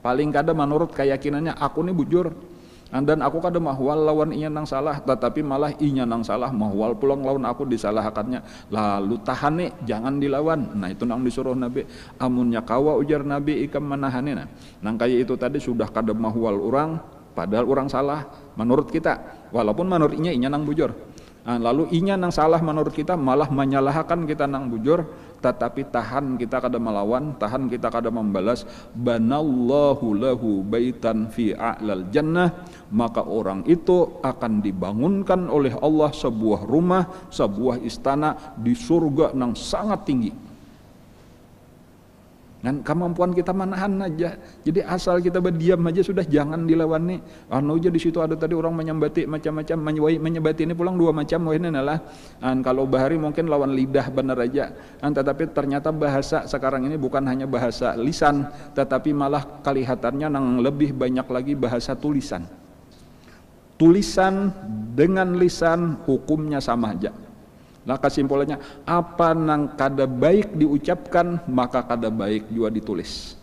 Speaker 1: paling kada menurut keyakinannya aku nih bujur, dan aku kada mahwal lawan inya nang salah, tetapi malah inya nang salah mahwal pulang lawan aku disalahkannya, lalu tahane jangan dilawan. Nah itu nang disuruh Nabi. Amunnya kawa ujar Nabi ikam menahannya, nang kayak itu tadi sudah kada mahwal orang padahal orang salah menurut kita, walaupun menurut inya nang bujur. Lalu inya nang salah menurut kita malah menyalahkan kita nang bujur, tetapi tahan kita kada melawan, tahan kita kada membalas. Banallahu lahu baitan fi a'lal jannah, maka orang itu akan dibangunkan oleh Allah sebuah rumah, sebuah istana di surga nang sangat tinggi. Dan kemampuan kita menahan aja. Jadi asal kita berdiam aja sudah, jangan dilawan nih. Aja di situ ada tadi orang menyembati macam-macam, menyembati ini pulang dua macam. Wah ini adalah kalau bahari mungkin lawan lidah benar aja. Tetapi ternyata bahasa sekarang ini bukan hanya bahasa lisan, tetapi malah kelihatannya nang lebih banyak lagi bahasa tulisan. Tulisan dengan lisan hukumnya sama aja. Nah kesimpulannya, apa nang kada baik diucapkan maka kada baik juga ditulis.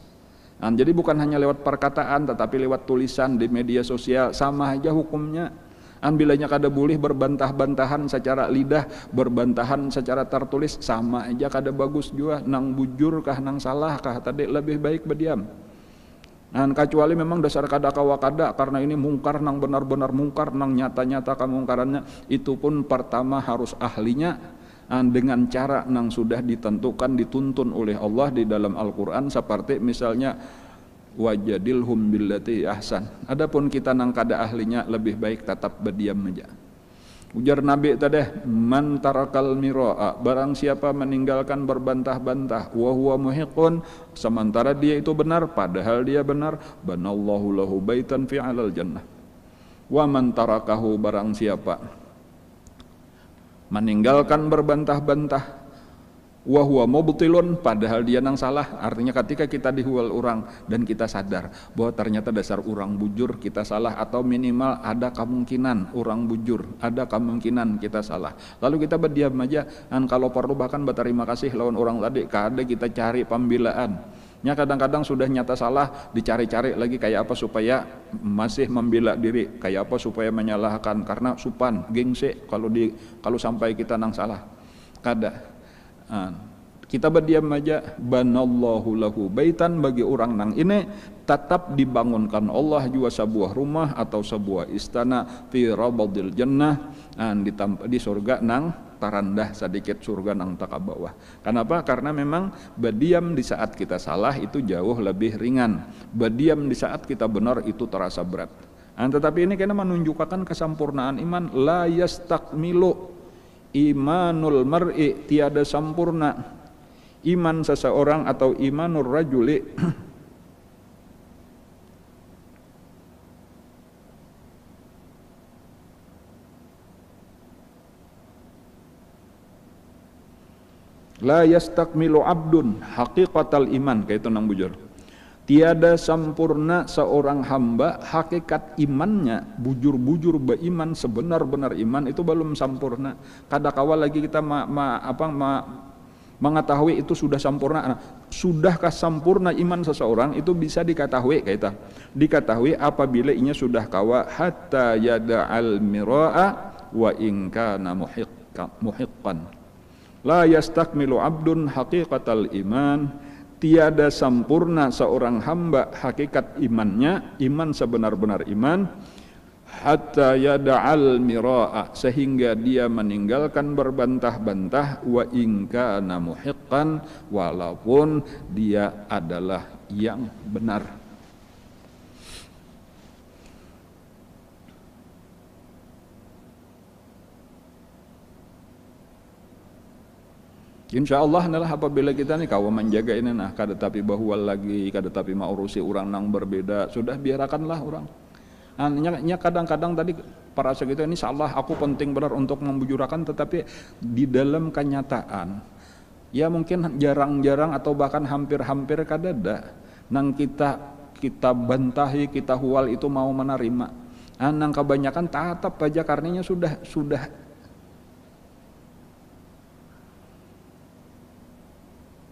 Speaker 1: Jadi bukan hanya lewat perkataan tetapi lewat tulisan di media sosial sama aja hukumnya. Bilanya kada boleh berbantah-bantahan secara lidah, berbantahan secara tertulis, sama aja kada bagus juga. Nang bujur kah nang salah kah tadi lebih baik berdiam. Kecuali memang dasar kada kawa kada, karena ini mungkar nang benar-benar mungkar, nang nyata-nyata kemungkarannya, itu pun pertama harus ahlinya dengan cara nang sudah ditentukan, dituntun oleh Allah di dalam Al-Quran, seperti misalnya wajadilhum billati ahsan. Adapun kita nang kada ahlinya lebih baik tetap berdiam aja. Ujar Nabi tadi, man tarakal miraa, barang siapa meninggalkan berbantah-bantah, wa huwa muhiqqun, sementara dia itu benar padahal dia benar, banallahu lahu baitan fi 'alal jannah. Wa man tarakahu, barang siapa meninggalkan berbantah-bantah, wa huwa mubtilun, padahal dia nang salah. Artinya ketika kita dihual orang dan kita sadar bahwa ternyata dasar orang bujur kita salah, atau minimal ada kemungkinan orang bujur, ada kemungkinan kita salah, lalu kita berdiam aja. Dan kalau perlu bahkan berterima kasih lawan orang tadi, kada kita cari pembelaan. Kadang-kadang sudah nyata salah, dicari-cari lagi kayak apa supaya masih membela diri, kayak apa supaya menyalahkan, karena supan gengsi kalau sampai kita nang salah. Kada. Kita berdiam aja. Banallahu lahu baitan, bagi orang nang ini tetap dibangunkan Allah juga sebuah rumah atau sebuah istana fi rabadil jannah, di surga nang tarandah sedikit surga nang tak bawah. Kenapa? Karena memang berdiam di saat kita salah itu jauh lebih ringan. Berdiam di saat kita benar itu terasa berat. Tetapi ini karena menunjukkan kesempurnaan iman. La yastakmilu imanul mar'i, tiada sempurna iman seseorang atau imanur rajuli la yastakmilu abdun haqiqatal iman, kayak itu nang bujur. Tiada sempurna seorang hamba hakikat imannya, bujur-bujur beriman sebenar-benar iman itu belum sempurna. Kadang-kala lagi kita mengetahui itu sudah sempurna. Nah, sudahkah sempurna iman seseorang itu bisa diketahui kaita. Diketahui apabila inya sudah kawa hatta yada'al mira'a wa in kana muhiqqan. La yastakmilu abdun haqiqatal iman. Tiada sempurna seorang hamba hakikat imannya, iman sebenar-benar iman, hatta yada'al mira'a, sehingga dia meninggalkan berbantah-bantah, wa in kana muhiqqan, walaupun dia adalah yang benar. Insya Allah adalah apabila kita nih kau menjaga ini nah kada tapi bahwa lagi kada tapi mau urusi orang nang berbeda, sudah biarkanlah orang. Hanya kadang-kadang tadi para segitu ini salah, aku penting benar untuk membujurakan, tetapi di dalam kenyataan ya mungkin jarang-jarang atau bahkan hampir-hampir kadada nang kita bantahi, kita hual itu mau menerima. Nang kebanyakan tatap aja karenanya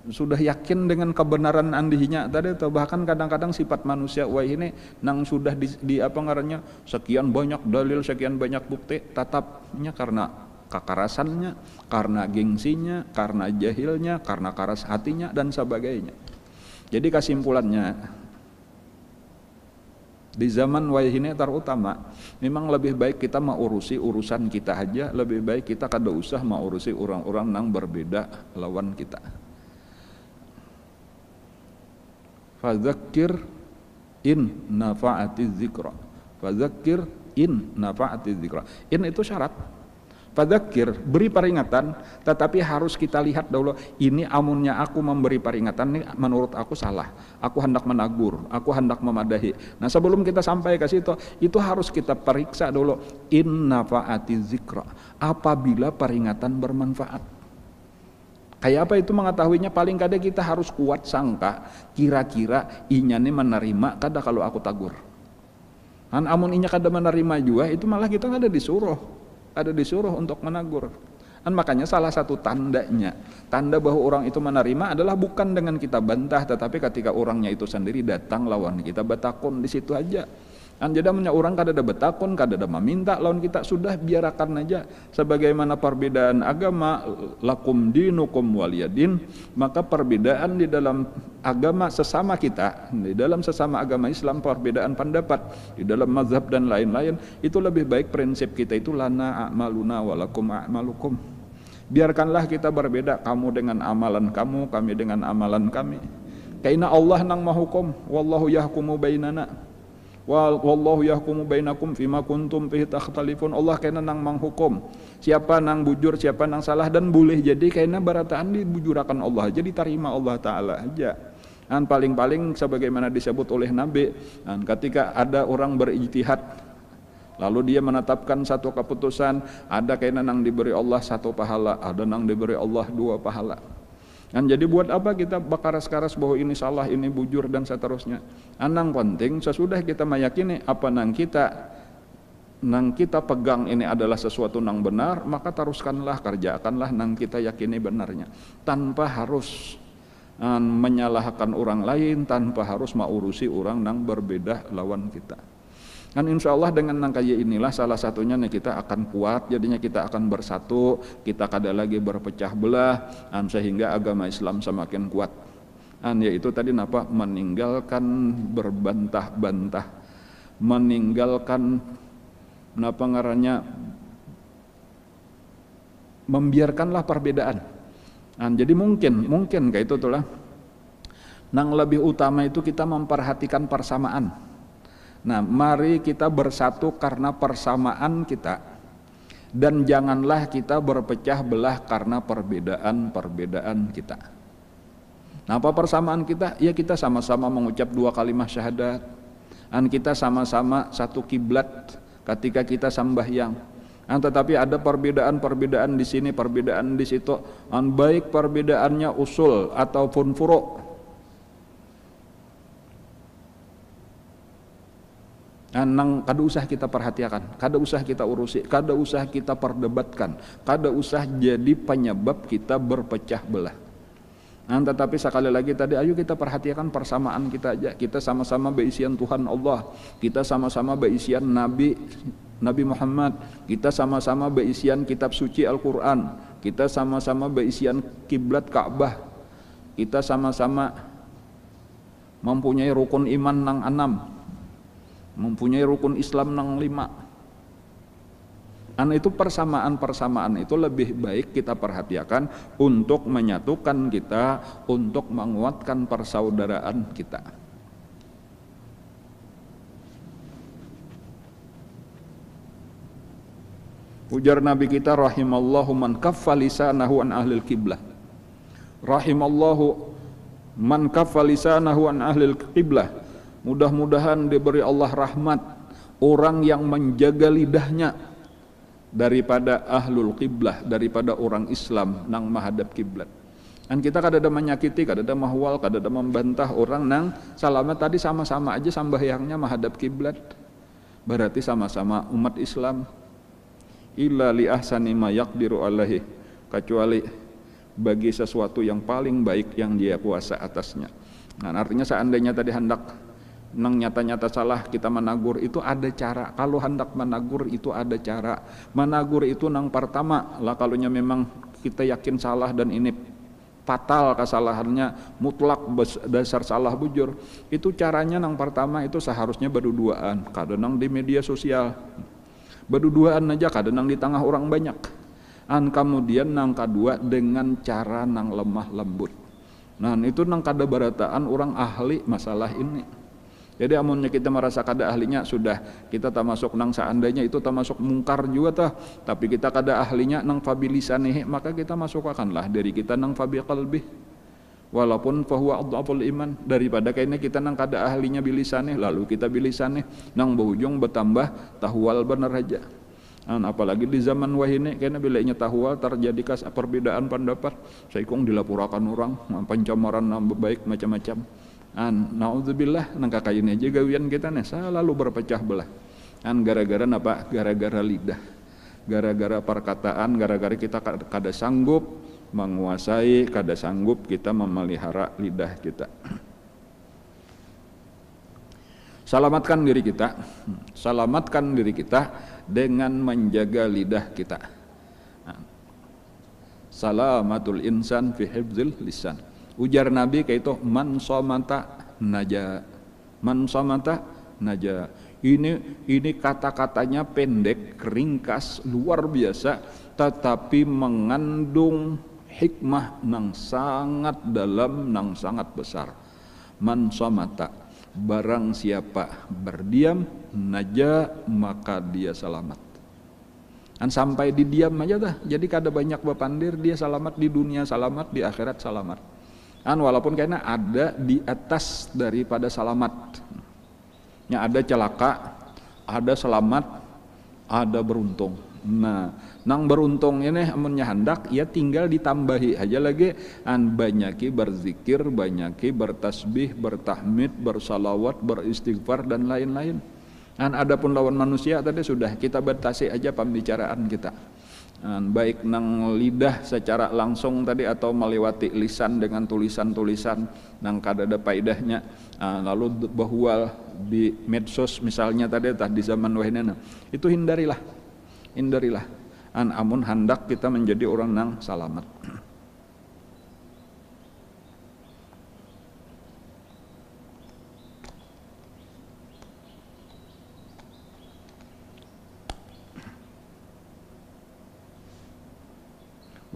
Speaker 1: sudah yakin dengan kebenaran andihinya tadi, atau bahkan kadang-kadang sifat manusia wah ini nang sudah di apa ngarannya sekian banyak dalil, sekian banyak bukti, tatapnya karena kekerasannya, karena gengsinya, karena jahilnya, karena keras hatinya dan sebagainya. Jadi kesimpulannya di zaman wah ini terutama memang lebih baik kita mengurusi urusan kita aja, lebih baik kita kada usah mengurusi orang-orang nang berbeda lawan kita. Fadzakir in nafa'ati dzikra. Fadzakir in nafa'ati dzikra. In itu syarat. Fadzakir, beri peringatan, tetapi harus kita lihat dulu ini amunnya aku memberi peringatan ini menurut aku salah. Aku hendak menegur, aku hendak memadahi. Nah, sebelum kita sampai ke situ, itu harus kita periksa dulu in nafa'ati dzikra. Apabila peringatan bermanfaat. Kayak apa itu mengetahuinya? Paling kada kita harus kuat sangka kira-kira inya nih menerima kada kalau aku tagur. Kan amun inya kada menerima juga itu malah kita ada disuruh untuk menegur. Kan makanya salah satu tandanya, tanda bahwa orang itu menerima adalah bukan dengan kita bantah, tetapi ketika orangnya itu sendiri datang lawan kita batakun di situ aja. Kan jadi orang kada ada betakun, kada ada meminta lawan kita, sudah biarkan aja. Sebagaimana perbedaan agama, lakum dinukum waliyadin, maka perbedaan di dalam agama sesama kita, di dalam sesama agama Islam, perbedaan pendapat di dalam mazhab dan lain-lain, itu lebih baik prinsip kita itu lana a'maluna walakum a'malukum. Biarkanlah kita berbeda, kamu dengan amalan kamu, kami dengan amalan kami. Karena Allah nang mahukum, wallahu yahkumu bainana. Wallahu yahkumu bainakum fima kuntum fihi takhtalifun. Allah kena nang manghukum siapa nang bujur, siapa nang salah, dan boleh jadi kena barataan dibujurakan Allah aja, diterima Allah Ta'ala aja. Dan paling-paling sebagaimana disebut oleh Nabi, dan ketika ada orang berijtihad lalu dia menetapkan satu keputusan, ada kena nang diberi Allah 1 pahala, ada nang diberi Allah 2 pahala. Dan jadi buat apa kita bakaras-karas bahwa ini salah, ini bujur dan seterusnya. Anang penting sesudah kita meyakini apa nang kita pegang ini adalah sesuatu nang benar, maka teruskanlah, kerjakanlah nang kita yakini benarnya, tanpa harus menyalahkan orang lain, tanpa harus mengurusi orang nang berbeda lawan kita. Kan insya Allah dengan nangkaya inilah salah satunya nih kita akan kuat, jadinya kita akan bersatu, kita kada lagi berpecah belah, sehingga agama Islam semakin kuat. Yaitu tadi napa, meninggalkan berbantah-bantah, meninggalkan napa ngarannya
Speaker 2: membiarkanlah perbedaan. Nah, jadi mungkin kayak itu tuh lah. Nang lebih utama itu kita memperhatikan persamaan. Nah, mari kita bersatu karena persamaan kita, dan janganlah kita berpecah belah karena perbedaan kita. Nah, apa persamaan kita? Ya kita sama-sama mengucap 2 kalimat syahadat. Dan kita sama-sama satu kiblat ketika kita sembahyang. Tetapi ada perbedaan di sini, perbedaan di situ. Baik perbedaannya usul ataupun furu'. Nang kada usah kita perhatikan, kada usah kita urusi, kada usah kita perdebatkan, kada usah jadi penyebab kita berpecah belah. Tetapi sekali lagi tadi, ayo kita perhatikan persamaan kita aja. Kita sama-sama berisian Tuhan Allah, kita sama-sama berisian Nabi Muhammad, kita sama-sama berisian kitab suci Al-Quran, kita sama-sama berisian kiblat Ka'bah, kita sama-sama mempunyai rukun iman nang 6, mempunyai rukun Islam nang 5. Itu persamaan itu lebih baik kita perhatikan untuk menyatukan kita, untuk menguatkan persaudaraan kita. Ujar Nabi kita, rahimallahu man kaffa lisanahu an ahlil qiblah. Rahimallahu man kaffa lisanahu an ahlil qiblah. Mudah-mudahan diberi Allah rahmat orang yang menjaga lidahnya daripada ahlul qiblah, daripada orang Islam nang menghadap kiblat. Dan kita kadada menyakiti, kadada mahwal, kadada membantah orang nang salama tadi sama-sama aja sambahyangnya menghadap kiblat. Berarti sama-sama umat Islam. Illa li ahsani ma yaqdiru alaihi, kecuali bagi sesuatu yang paling baik yang dia puasa atasnya. Nah, artinya seandainya tadi hendak nang nyata-nyata salah kita menagur, itu ada cara. Kalau hendak menagur itu ada cara. Menagur itu nang pertama lah, kalunya memang kita yakin salah dan ini fatal kesalahannya, mutlak dasar salah bujur, itu caranya nang pertama itu seharusnya berduaan. Kadang di media sosial berduaan aja, kadang di tengah orang banyak. Kemudian nang kedua dengan cara nang lemah lembut. Nah, itu nang kada barataan orang ahli masalah ini. Jadi amunnya kita merasa kada ahlinya, sudah kita tak masuk nang seandainya itu tak masuk mungkar juga tah, tapi kita kada ahlinya nang fabilisanihi, maka kita masukkanlah dari kita nang fabi qalbi, walaupun fahuwa adhaful iman, daripada kayaknya kita nang kada ahlinya bilisanih lalu kita bilisanih nang berujung bertambah tahwal bener aja. Apalagi di zaman wahini kayaknya bilanya tahwal terjadi perbedaan pendapat, saikung dilaporkan orang pencemaran nama baik macam-macam. Naudzubillah, nang kakayun aja gawian kita nih selalu berpecah belah. Gara-gara apa? Gara-gara lidah, gara-gara perkataan, gara-gara kita kada sanggup menguasai, kada sanggup kita memelihara lidah kita. Selamatkan diri kita dengan menjaga lidah kita. Salamatul insan fi hifzil lisan. Ujar Nabi kayak itu, man somata naja. Ini kata-katanya pendek, ringkas, luar biasa, tetapi mengandung hikmah nang sangat dalam, nang sangat besar. Man somata, barang siapa berdiam, naja, maka dia selamat. Sampai di diam aja dah. Jadi kada banyak bepandir, dia selamat di dunia, selamat di akhirat, selamat. Walaupun kayaknya ada di atas daripada selamat. Ada celaka, ada selamat, ada beruntung. Nah, nang beruntung ini amunnya hendak ya tinggal ditambahi aja lagi, banyaki berzikir, banyaki bertasbih, bertahmid, bersalawat, beristighfar dan lain-lain. Adapun lawan manusia tadi sudah kita batasi aja pembicaraan kita. Baik nang lidah secara langsung tadi atau melewati lisan dengan tulisan-tulisan nang kada ada faedahnya, lalu bahwa di medsos misalnya tadi di zaman wahina, itu hindarilah. Amun hendak kita menjadi orang nang selamat.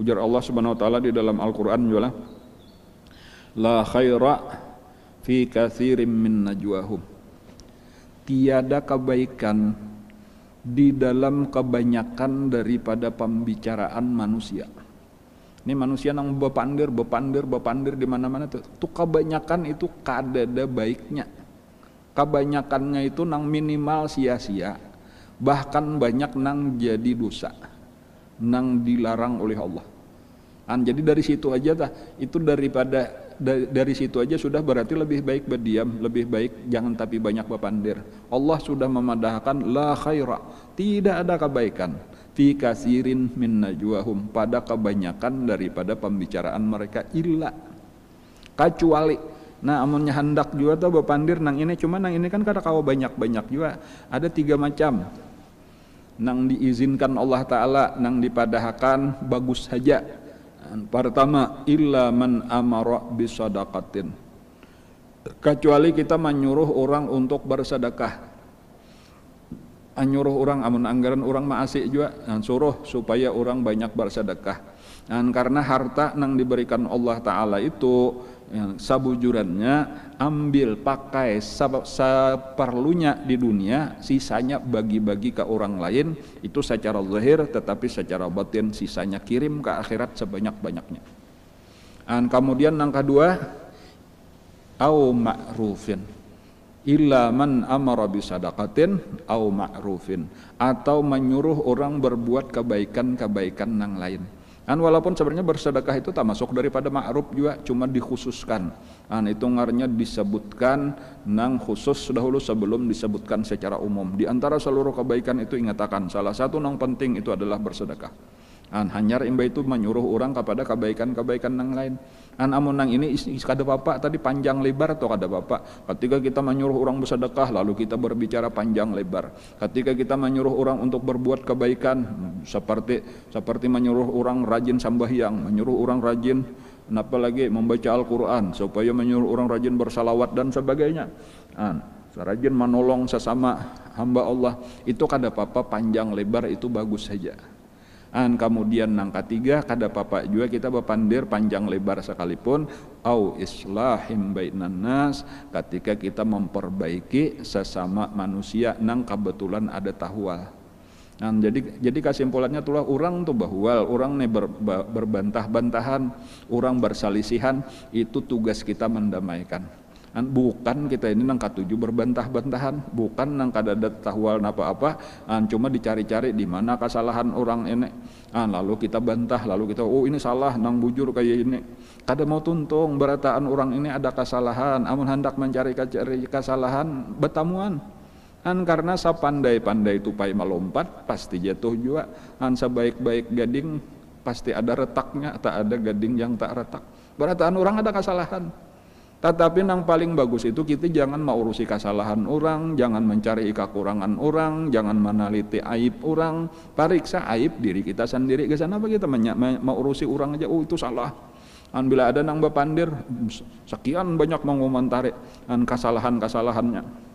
Speaker 2: Ujar Allah Subhanahu wa taala di dalam Al-Qur'an juga, la khaira fi katsirin min najwahum. Tiada kebaikan di dalam kebanyakan daripada pembicaraan manusia. Ini manusia nang bepandir di mana-mana tuh. Tuh kebanyakan itu kadada baiknya. Kebanyakannya itu nang minimal sia-sia. Bahkan banyak nang jadi dosa. Nang dilarang oleh Allah. Jadi dari situ aja itu dari situ aja sudah berarti lebih baik berdiam, lebih baik jangan tapi banyak bepandir. Allah sudah memadahkan la khaira, tidak ada kebaikan fi kasirin min najwahum, pada kebanyakan daripada pembicaraan mereka, illa, kecuali. Nah, amunnya hendak juga tuh bepandir nang ini, cuma nang ini kan kada kawa banyak-banyak juga. Ada 3 macam. Nang diizinkan Allah Ta'ala, nang dipadahkan bagus saja. Pertama, illa man amara bisadaqatin, kecuali kita menyuruh orang untuk bersedekah. Nyuruh orang amun anggaran orang maasih juga, suruh supaya orang banyak bersedekah. Dan karena harta nang diberikan Allah Ta'ala itu sabujurannya ambil pakai seperlunya di dunia, sisanya bagi-bagi ke orang lain, itu secara zahir, tetapi secara batin sisanya kirim ke akhirat sebanyak-banyaknya. Dan kemudian yang kedua, au ma'rufin, illa man amara bisadaqatin au ma'rufin, atau menyuruh orang berbuat kebaikan-kebaikan yang lain. Walaupun sebenarnya bersedekah itu tak masuk daripada ma'ruf juga, cuma dikhususkan. Itu ngarnya disebutkan nang khusus dahulu sebelum disebutkan secara umum. Di antara seluruh kebaikan itu ingatakan salah satu nang penting itu adalah bersedekah. Hanyar imba itu menyuruh orang kepada kebaikan-kebaikan yang lain. Amun nang ini kada bapak tadi panjang lebar atau kada bapak. Ketika kita menyuruh orang bersedekah, lalu kita berbicara panjang lebar. Ketika kita menyuruh orang untuk berbuat kebaikan, seperti menyuruh orang rajin sambahyang, menyuruh orang rajin apalagi membaca Al-Quran, supaya menyuruh orang rajin bersalawat dan sebagainya. Rajin menolong sesama hamba Allah, itu kada apa-apa panjang lebar, itu bagus saja. Kemudian yang ketiga, kada apa-apa juga kita bepandir panjang lebar sekalipun, au islahim bainan nas, ketika kita memperbaiki sesama manusia nang kebetulan ada tahwal. Jadi kesimpulannya itulah, orang tuh bahwal, orang nih berbantah-bantahan, orang bersalisihan, itu tugas kita mendamaikan. Bukan kita ini nang katuju berbantah-bantahan, bukan nang kadada tahwal apa-apa, cuma dicari-cari di mana kesalahan orang ini, lalu kita bantah, lalu kita ini salah nang bujur kayak ini. Kada mau tuntung berataan orang ini ada kesalahan, amun hendak mencari kesalahan betamuan. Karena sapandai-pandai tupai melompat pasti jatuh juga. Sebaik-baik gading pasti ada retaknya, tak ada gading yang tak retak. Berataan orang ada kesalahan. Tetapi yang paling bagus itu kita jangan mau urusi kesalahan orang, jangan mencari kekurangan orang, jangan meneliti aib orang, periksa aib diri kita sendiri. Ke sana apa kita mau urusi orang aja, itu salah. Bila ada nang bepandir, sekian banyak mengomentari kesalahan-kesalahannya.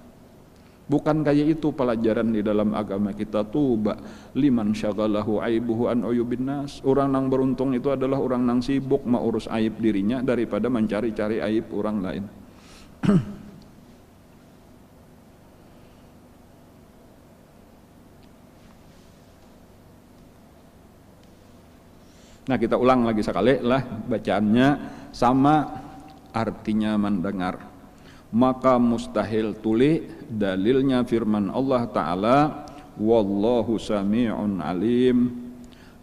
Speaker 2: Bukan kayak itu pelajaran di dalam agama kita. Tuba liman syagalahu aibuhu an uyubin nas. Orang yang beruntung itu adalah orang yang sibuk mengurus aib dirinya daripada mencari-cari aib orang lain. Nah, kita ulang lagi sekali lah bacaannya, sama artinya mendengar. Maka mustahil tuli, dalilnya firman Allah Ta'ala, wallahu sami'un alim,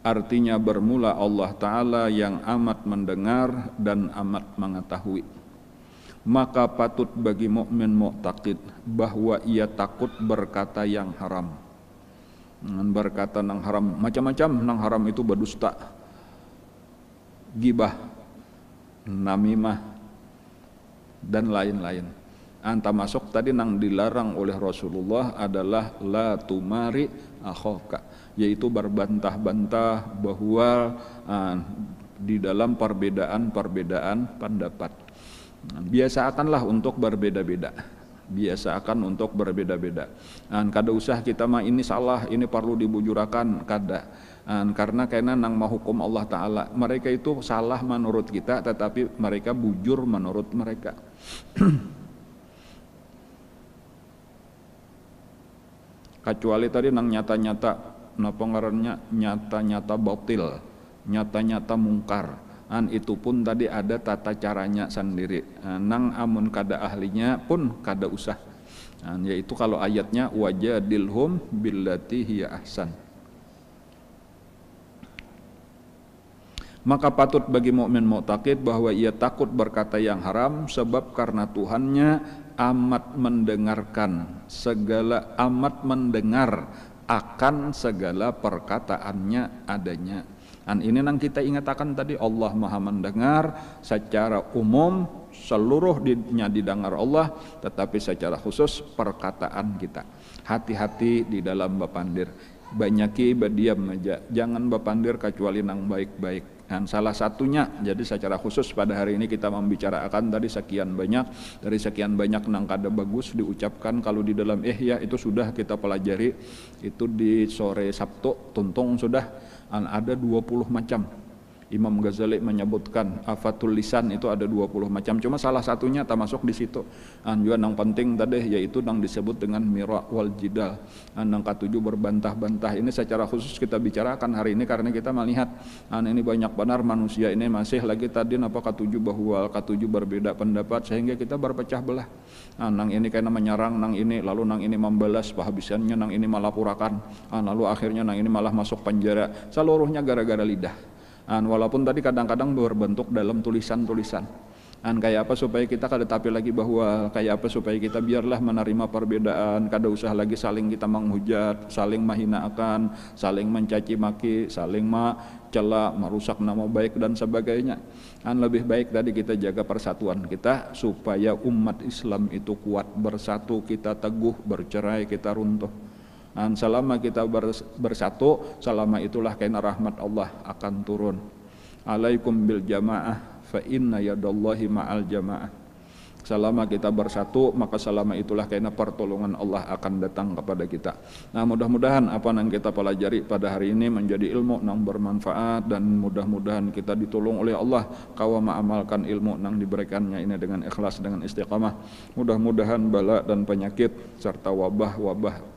Speaker 2: artinya bermula Allah Ta'ala yang amat mendengar dan amat mengetahui. Maka patut bagi mukmin mu'taqid bahwa ia takut berkata yang haram. Berkata yang haram, macam-macam yang haram itu berdusta, gibah, namimah, dan lain-lain. Termasuk tadi yang dilarang oleh Rasulullah adalah la tumari akhaka, yaitu berbantah-bantah bahwa di dalam perbedaan pendapat. Biasakanlah untuk berbeda-beda. Biasakan untuk berbeda-beda. Kada usah kita ini salah, ini perlu dibujurakan, kada. Karena nang mahukum Allah Ta'ala, mereka itu salah menurut kita, tetapi mereka bujur menurut mereka. Kecuali tadi nang nyata-nyata, napa ngarannya, nyata-nyata batil, nyata-nyata mungkar. Itu pun tadi ada tata caranya sendiri. Nang amun kada ahlinya pun kada usah. Yaitu kalau ayatnya wajadilhum billati hiya ahsan. Maka patut bagi mukmin mu'taqid bahwa ia takut berkata yang haram, sebab karena Tuhannya amat mendengarkan segala, amat mendengar akan segala perkataannya adanya. Ini nang kita ingatkan tadi, Allah Maha mendengar secara umum, seluruhnya didengar Allah, tetapi secara khusus perkataan kita. Hati-hati di dalam bapandir, banyaki badiam aja, jangan bapandir kecuali nang baik-baik. Dan salah satunya, jadi secara khusus pada hari ini kita membicarakan tadi sekian banyak, dari sekian banyak nang kada bagus diucapkan, kalau di dalam Ihya itu sudah kita pelajari, itu di sore Sabtu tuntung sudah ada 20 macam. Imam Ghazali menyebutkan afatul lisan itu ada 20 macam, cuma salah satunya termasuk di situ. Juga yang penting tadi yaitu yang disebut dengan mira wal jidal. Yang ketujuh berbantah-bantah. Ini secara khusus kita bicarakan hari ini karena kita melihat ini banyak benar manusia ini masih lagi tadi ketujuh bahwa ketujuh berbeda pendapat sehingga kita berpecah belah. Nang ini karena menyerang nang ini, lalu nang ini membalas penghabisannya, nang ini malah purakan, lalu akhirnya nang ini malah masuk penjara. Seluruhnya gara-gara lidah. Walaupun tadi kadang-kadang berbentuk dalam tulisan-tulisan. Kayak apa supaya kita kada tapi lagi bahwa kayak apa supaya kita biarlah menerima perbedaan, kada usah lagi saling kita menghujat, saling menghinakan, saling mencaci maki, saling mencela, merusak nama baik dan sebagainya. Lebih baik tadi kita jaga persatuan kita supaya umat Islam itu kuat, bersatu kita teguh, bercerai kita runtuh. Selama kita bersatu, selama itulah karena rahmat Allah akan turun. Alaikum bil jamaah fa inna yadallahi ma'al jamaah. Selama kita bersatu, maka selama itulah karena pertolongan Allah akan datang kepada kita. Mudah-mudahan apa yang kita pelajari pada hari ini menjadi ilmu yang bermanfaat, dan mudah-mudahan kita ditolong oleh Allah kawa mengamalkan ilmu yang diberikannya ini dengan ikhlas, dengan istiqamah. Mudah-mudahan bala dan penyakit serta wabah-wabah,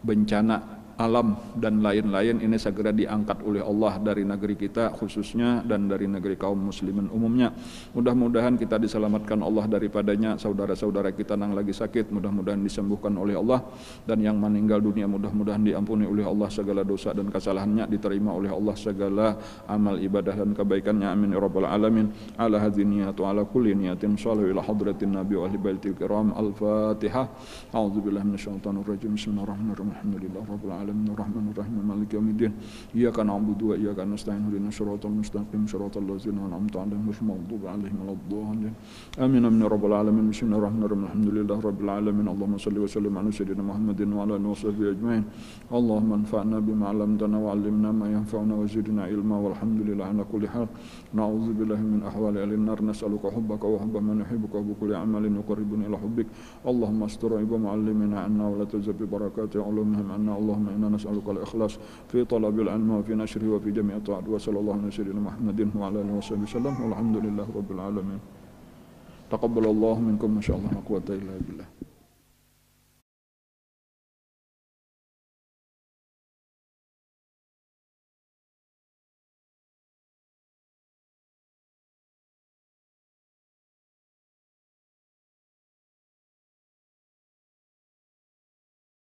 Speaker 2: bencana alam dan lain-lain ini segera diangkat oleh Allah dari negeri kita khususnya dan dari negeri kaum muslimin umumnya. Mudah-mudahan kita diselamatkan Allah daripadanya. Saudara-saudara kita yang lagi sakit mudah-mudahan disembuhkan oleh Allah, dan yang meninggal dunia mudah-mudahan diampuni oleh Allah segala dosa dan kesalahannya, diterima oleh Allah segala amal ibadah dan kebaikannya. Amin ya rabbal alamin. Ala hadzal niyatu ala kulli niyatin shallu ila hadratin nabi wa ahli baitil kiram. Al-Fatihah. A'udzubillahi minasyaitonir rajim. Bismillahirrahmanirrahim. Alhamdulillahi rabbil alamin. Ar-Rahmanir Rahim Maliki Yaumiddin. Iyyaka na'budu wa iyyaka nasta'in. Ihdinas siratal mustaqim siratal ladzina an'amta 'alaihim ghairil maghdubi 'alaihim waladdallin. Amin amin ya rabbal alamin. Bismillahirrahmanirrahim. Alhamdulillahi rabbil alamin. Allahumma shalli wa sallim ala sayyidina Muhammadin wa ala alihi washabbihi ajmain. Allahumma anfa'na bima 'allamtana wa 'allimna ma yanfa'una wa zidna ilma walhamdulillahi ala kulli hal. Na'udzu billahi min ahwali ahlin nar. Nas'aluka hubbaka wa hubba man yuhibbuka wa bi kulli 'amalin yuqarribuna ila hubbik. Allahumma astur 'aiba mu'allimina 'anna wa la tuzabbi barakati 'ulumihim 'anna. Allahumma inna nas'aluka al-ikhlas fi talabil ilmi wa fi nashrihi wa fi jami'i ta'at. Wa sallallahu ala sayyidina Muhammadin wa ala alihi wasallam. Walhamdulillahi rabbil alamin. Taqabbalallahu minkum, masyaallah, la quwwata illa billah.